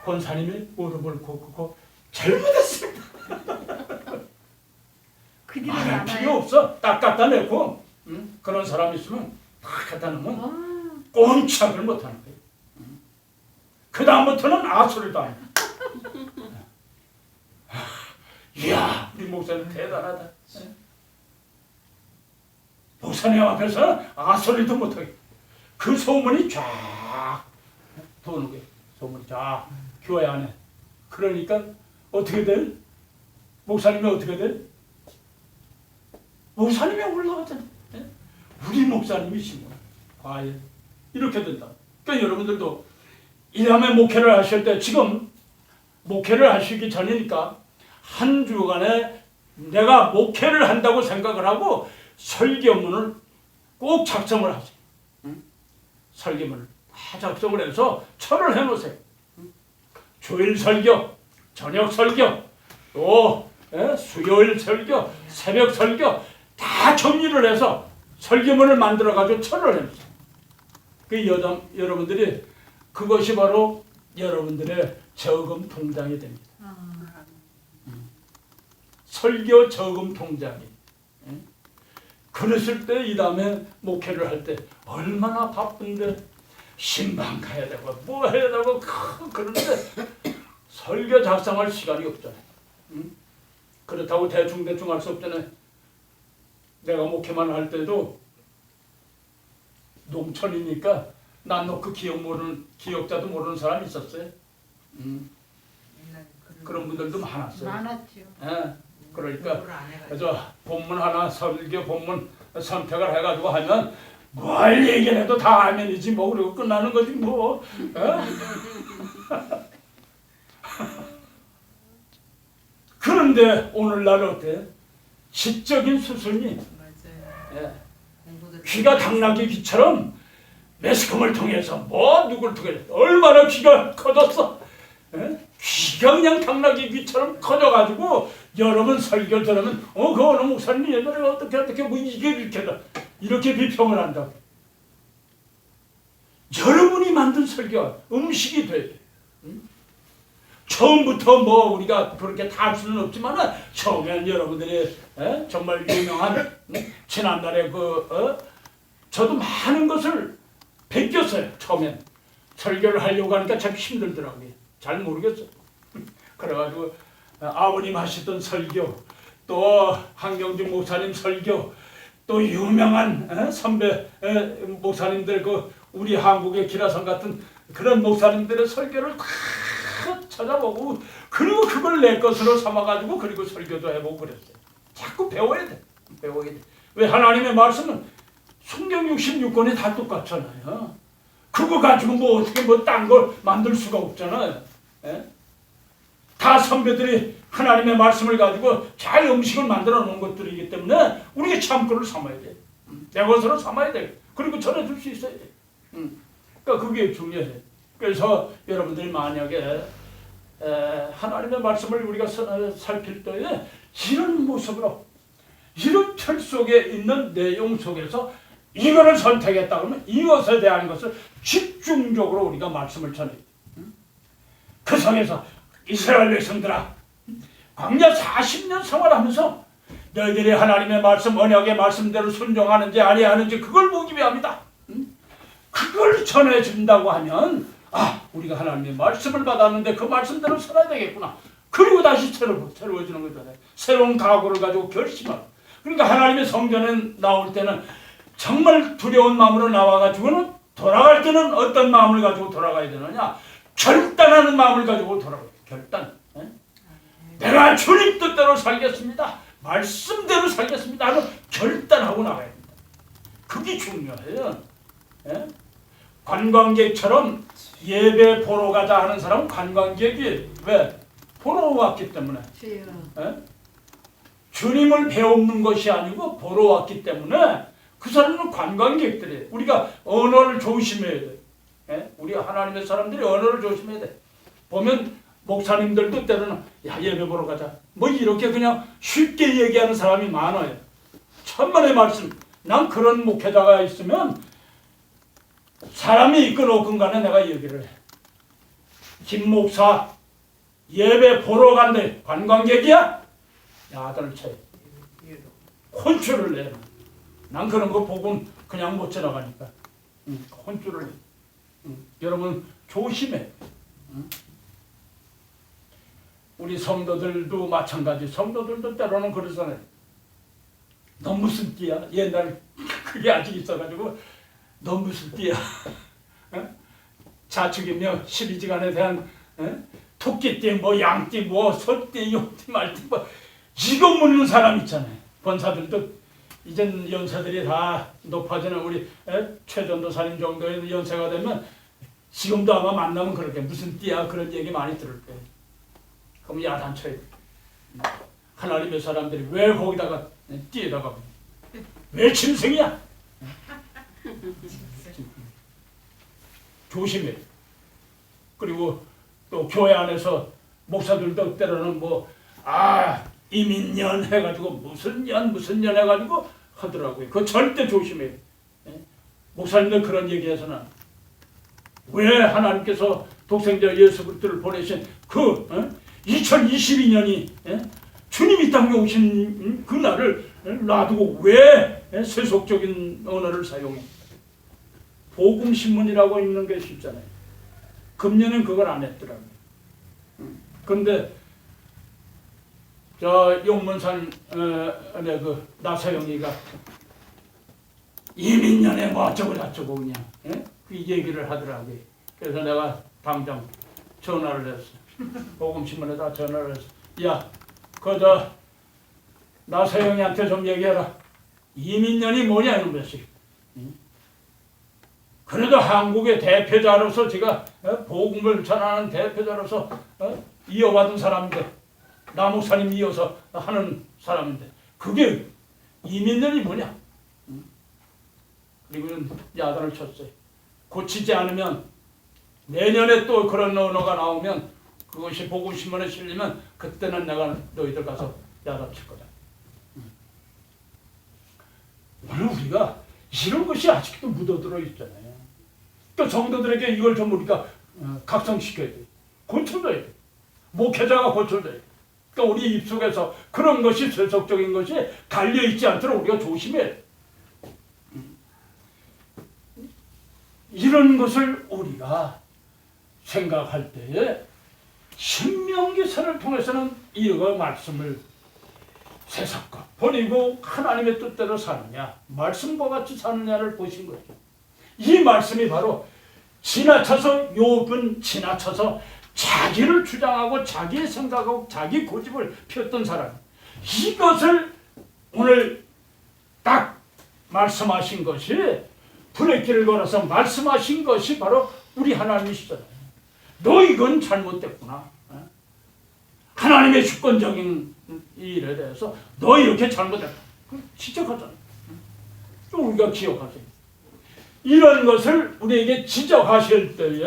권사님이 무릎을 꿇고 잘못했습니다. 그 뒤로 말할 필요 남아요. 없어. 딱 갖다 놓고 그런 사람 있으면 딱 갖다 놓으면 아, 꼼짝을 못하는 거예요. 그 다음부터는 아소리도 안 해. 이야, 우리 목사님 대단하다. 목사님 앞에서 아소리도 못하게 그 소문이 쫙 도는 거예요. 소문이 쫙 교회 안에. 그러니까 어떻게 돼? 목사님이 어떻게 돼? 목사님이 올라가잖아. 우리 목사님이시구나. 과연 이렇게 된다. 그러니까 여러분들도 이 다음에 목회를 하실 때 지금 목회를 하시기 전이니까 한 주간에 내가 목회를 한다고 생각을 하고 설교문을 꼭 작성을 하세요. 설교문을 다 작성을 해서 철을 해놓으세요. 주일 설교, 저녁 설교, 또 수요일 설교, 새벽 설교 다 정리를 해서 설교문을 만들어가지고 철을 해놓으세요. 그 여러분들이 그것이 바로 여러분들의 저금 통장이 됩니다. 설교 저금 통장이. 그랬을 때 이 다음에 목회를 할 때 얼마나 바쁜데 신방 가야 되고 뭐 해야 되고 그런데 설교 작성할 시간이 없잖아요. 그렇다고 대충 할 수 없잖아요. 내가 목회만 할 때도 농촌이니까 난 너 그 기억자도 모르는 사람이 있었어요. 그런 분들도 많았어요. 많았죠. 예. 그러니까 공부를 안 해가지고. 그래서 본문 하나 설교 본문 선택을 해가지고 하면 뭘 얘기를 해도 다 아멘이지 뭐 그리고 끝나는 거지 뭐. 그런데 오늘날 어때? 지적인 수순이 맞아요. 공부도 귀가 당나귀 귀처럼 매스컴을 통해서 뭐 누굴 통해서 얼마나 귀가 커졌어. 귀가 그냥 당나귀 귀처럼 커져가지고 여러분 설교 들으면 그 어느 목사님이 옛날에 어떻게 뭐 이게 이렇게다 이렇게 비평을 한다. 여러분이 만든 설교가 음식이 돼. 처음부터 뭐 우리가 그렇게 다 할 수는 없지만 처음엔 여러분들이 정말 유명한 지난날에 저도 많은 것을 베꼈어요. 처음엔 설교를 하려고 하니까 참 힘들더라고요. 잘 모르겠어요. 그래가지고 아버님 하시던 설교, 또 한경주 목사님 설교, 또 유명한 선배 목사님들 우리 한국의 기라성 같은 그런 목사님들의 설교를 다 찾아보고 그리고 그걸 내 것으로 삼아가지고 그리고 설교도 해보고 그랬어요. 자꾸 배워야 돼. 배워야 돼. 왜 하나님의 말씀은 성경 66권이 다 똑같잖아요. 그거 가지고 뭐 어떻게 뭐 딴 걸 만들 수가 없잖아요. 다 선배들이 하나님의 말씀을 가지고 잘 음식을 만들어 놓은 것들이기 때문에 우리가 참고를 삼아야 돼. 내 것으로 삼아야 돼. 그리고 전해줄 수 있어야 돼. 그러니까 그게 중요해. 그래서 여러분들이 만약에 하나님의 말씀을 우리가 살필 때에 이런 모습으로 이런 틀 속에 있는 내용 속에서 이거를 선택했다 그러면 이것에 대한 것을 집중적으로 우리가 말씀을 전해요. 그 성에서 이스라엘 백성들아 광야 40년 생활하면서 너희들이 하나님의 말씀 언약의 말씀대로 순종하는지 아니하는지 그걸 보기 위함이다. 그걸 전해준다고 하면 우리가 하나님의 말씀을 받았는데 그 말씀대로 살아야 되겠구나. 그리고 다시 새로워지는 거잖아요. 새로운 각오를 가지고 결심하고. 그러니까 하나님의 성전에 나올 때는 정말 두려운 마음으로 나와가지고는 돌아갈 때는 어떤 마음을 가지고 돌아가야 되느냐? 결단하는 마음을 가지고 돌아가요. 결단. 내가 주님 뜻대로 살겠습니다. 말씀대로 살겠습니다. 하고 결단하고 나가야 됩니다. 그게 중요해요. 관광객처럼 예배 보러 가자 하는 사람은 관광객이 왜? 보러 왔기 때문에. 주님을 배우는 것이 아니고 보러 왔기 때문에 그 사람은 관광객들이에요. 우리가 언어를 조심해야 돼. 우리 하나님의 사람들이 언어를 조심해야 돼. 보면 목사님들도 때로는 예배 보러 가자. 뭐 이렇게 그냥 쉽게 얘기하는 사람이 많아요. 천만의 말씀. 난 그런 목회자가 있으면 사람이 이끌어오건 간에 내가 얘기를 해. 김 목사 예배 보러 간대. 관광객이야? 야단을 쳐요. 혼쭐을 내. 난 그런 거 보고 그냥 못 지나가니까. 혼쭐을 내. 여러분 조심해. 우리 성도들도 마찬가지. 성도들도 때로는 그러잖아요. 너 무슨 띠야? 옛날 그게 아직 있어가지고 너 무슨 띠야? 자축이며 12지간에 대한 토끼띠, 뭐 양띠, 뭐 소띠, 용띠, 말띠 뭐 이거 묻는 사람 있잖아요. 권사들도 이젠 연세들이 다 높아지는 우리 최전도사님 정도의 연세가 되면 지금도 아마 만나면 그렇게 무슨 띠야 그런 얘기 많이 들을 거예요. 그럼 야단쳐요. 하나님의 사람들이 왜 거기다가 띠에다가 왜 짐승이야? 조심해. 그리고 또 교회 안에서 목사들도 때로는 이민년 해가지고 무슨 년 해가지고 하더라고요. 그거 절대 조심해요. 목사님들 그런 얘기해서는 왜 하나님께서 독생자 예수 그리스도를 보내신 그 2022년이 주님이 이 땅에 오신 그 날을 놔두고 왜 세속적인 언어를 사용해? 복음신문이라고 있는 게 쉽잖아요. 금년엔 그걸 안 했더라고요. 그런데 저 용문산 그 나사영이가 이민년에 뭐 어쩌고 저쩌고 그냥 그 얘기를 하더라고요. 그래서 내가 당장 전화를 했어. 복음신문에다 전화를 했어. 야, 그저 나사영이한테 좀 얘기해라. 이민년이 뭐냐 이런 것이. 그래도 한국의 대표자로서 제가 복음을 전하는 대표자로서 이어받은 사람인데 나 목사님 이어서 하는 사람인데 그게 이민년이 뭐냐? 그리고는 야단을 쳤어요. 고치지 않으면 내년에 또 그런 언어가 나오면 그것이 복음신문에 실리면 그때는 내가 너희들 가서 야단 칠 거다. 오늘 우리가 이런 것이 아직도 묻어들어 있잖아요. 또 성도들에게 이걸 좀 우리가 각성시켜야 돼. 고쳐줘야 돼. 목회자가 고쳐줘야 돼. 또 우리 입속에서 그런 것이 세속적인 것이 달려있지 않도록 우리가 조심해야 돼. 이런 것을 우리가 생각할 때에 신명기서를 통해서는 이거 말씀을 세상과 버리고 하나님의 뜻대로 사느냐 말씀과 같이 사느냐를 보신 거죠. 이 말씀이 바로 지나쳐서 욥은 지나쳐서 자기를 주장하고 자기의 생각하고 자기 고집을 폈던 사람, 이것을 오늘 딱 말씀하신 것이 브레이크를 걸어서 말씀하신 것이 바로 우리 하나님이시잖아요. 너 이건 잘못됐구나. 하나님의 주권적인 일에 대해서 너 이렇게 잘못했다. 지적하잖아요. 좀 우리가 기억하세요. 이런 것을 우리에게 지적하실 때에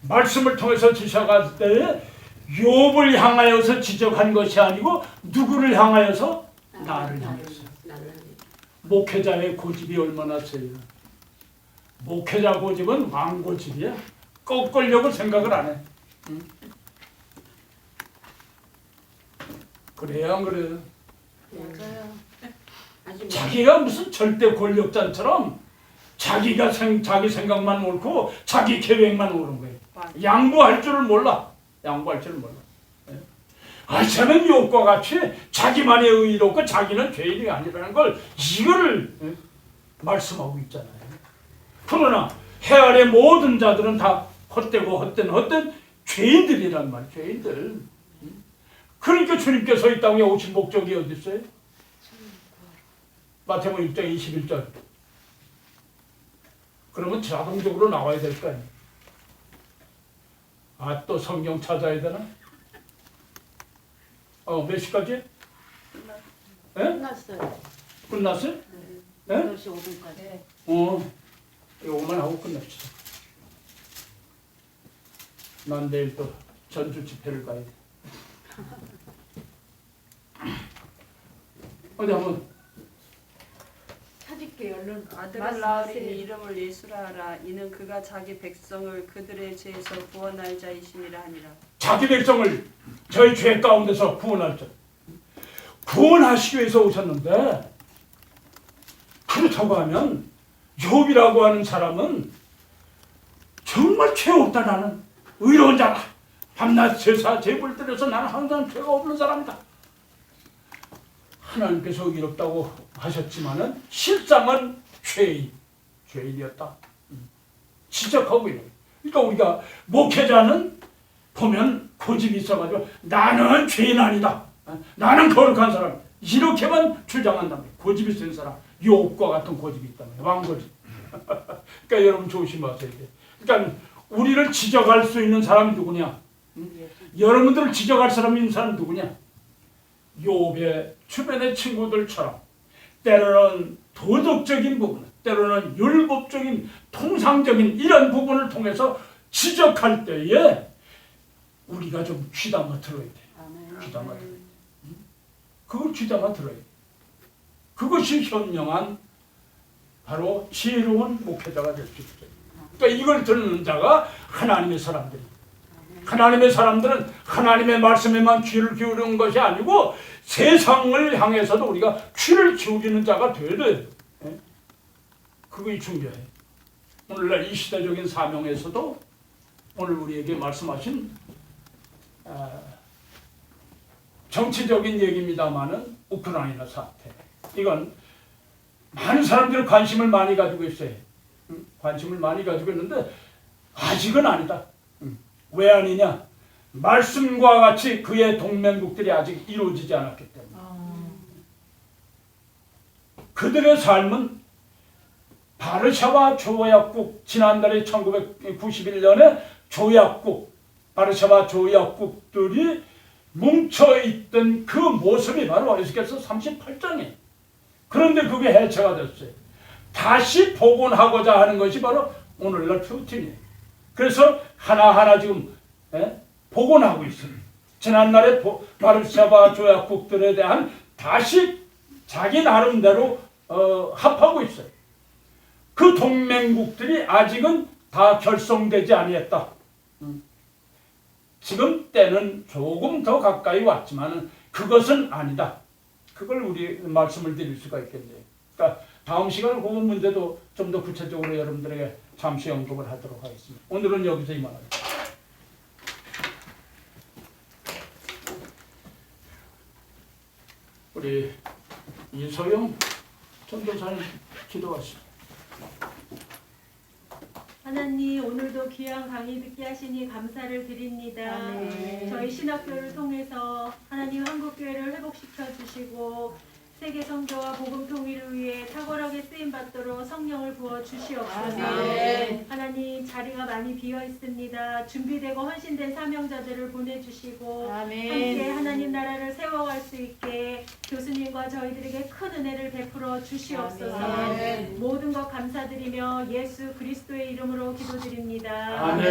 말씀을 통해서 지적할 때에 욥을 향하여서 지적한 것이 아니고 누구를 향하여서? 나를 향해서. 목회자의 고집이 얼마나 세요. 목회자 고집은 왕고집이야. 꺾으려고 생각을 안 해. 그래요 안 그래요? 맞아요. 자기가 무슨 절대 권력자처럼 자기가 자기 생각만 옳고 자기 계획만 옳은 거예요. 양보할 줄을 몰라. 양보할 줄을 몰라. 저는 욥과 같이 자기만이 의롭고 자기는 죄인이 아니라는 걸 이거를 말씀하고 있잖아요. 그러나 해 아래 모든 자들은 다 헛되고 헛된 죄인들이란 말이에요. 죄인들. 그러니까 주님께서 이 땅에 오신 목적이 어디 있어요? 마태복음 6장 21절. 그러면 자동적으로 나와야 될 거 아니에요. 또 성경 찾아야 되나? 몇 시까지? 끝났어요. 끝났어요? 네? 8시 5분까지. 이거만 하고 끝냅시다. 난 내일 또 전주 집회를 가야 돼. 어디 한번 찾을게요. 얼른 아들을 말씀하세요. 낳으리니 이름을 예수라 하라. 이는 그가 자기 백성을 그들의 죄에서 구원할 자이심이라 하니라. 자기 백성을 저희 죄 가운데서 구원할 자. 구원하시기 위해서 오셨는데, 그렇다고 하면 욥이라고 하는 사람은 정말 죄 없다, 나는 의로운 자다, 밤낮 제사 제물 드려서 나는 항상 죄가 없는 사람이다. 하나님께서 의롭다고 하셨지만은 실상은 죄인이었다. 지적하고 있는 거예요. 그러니까 우리가 목회자는 보면 고집이 있어가지고 나는 죄인 아니다, 나는 거룩한 사람, 이렇게만 주장한다면 고집이 센 사람, 욥과 같은 고집이 있다면 왕고집. 그러니까 여러분 조심하셔야 돼요. 그러니까 우리를 지적할 수 있는 사람이 누구냐? 여러분들을 지적할 사람이 있는 사람이 누구냐? 욥의 주변의 친구들처럼 때로는 도덕적인 부분, 때로는 율법적인 통상적인 이런 부분을 통해서 지적할 때에 우리가 좀 귀담아 들어야 돼. 귀담아 들어야 돼. 그걸 귀담아 들어야 돼. 그것이 현명한 바로 지혜로운 목회자가 될 수 있어요. 그러니까 이걸 듣는 자가 하나님의 사람들이. 하나님의 사람들은 하나님의 말씀에만 귀를 기울이는 것이 아니고 세상을 향해서도 우리가 귀를 기울이는 자가 되어야 돼요. 그것이 중요해. 오늘날 이 시대적인 사명에서도 오늘 우리에게 말씀하신 정치적인 얘기입니다마는 우크라이나 사태, 이건 많은 사람들이 관심을 많이 가지고 있어요. 관심을 많이 가지고 있는데 아직은 아니다. 왜 아니냐? 말씀과 같이 그의 동맹국들이 아직 이루어지지 않았기 때문에. 그들의 삶은 바르샤바 조약국, 지난달에 1991년에 조약국, 바르샤바 조약국들이 뭉쳐있던 그 모습이 바로 에스겔서 38장이에요. 그런데 그게 해체가 됐어요. 다시 복원하고자 하는 것이 바로 오늘날 푸틴이에요. 그래서 하나하나 지금 복원하고 있어요. 지난날에 바르샤바 조약국들에 대한 다시 자기 나름대로 합하고 있어요. 그 동맹국들이 아직은 다 결성되지 아니했다. 지금 때는 조금 더 가까이 왔지만 그것은 아니다. 그걸 우리 말씀을 드릴 수가 있겠네요. 그러니까 다음 시간에 그 문제도 좀 더 구체적으로 여러분들에게 잠시 언급을 하도록 하겠습니다. 오늘은 여기서 이만합니다. 우리 이소영 전도사님 기도하시죠. 하나님, 오늘도 귀한 강의 듣게 하시니 감사를 드립니다. 아멘. 저희 신학교를 통해서 하나님 한국교회를 회복시켜 주시고 세계 선교와 복음 통일을 위해 탁월하게 쓰임 받도록 성령을 부어 주시옵소서. 아멘. 하나님, 자리가 많이 비어 있습니다. 준비되고 헌신된 사명자들을 보내주시고 함께 아멘. 하나님 나라를 세워갈 수 있게 교수님과 저희들에게 큰 은혜를 베풀어 주시옵소서. 아멘. 모든 것 감사드리며 예수 그리스도의 이름으로 기도드립니다. 아멘.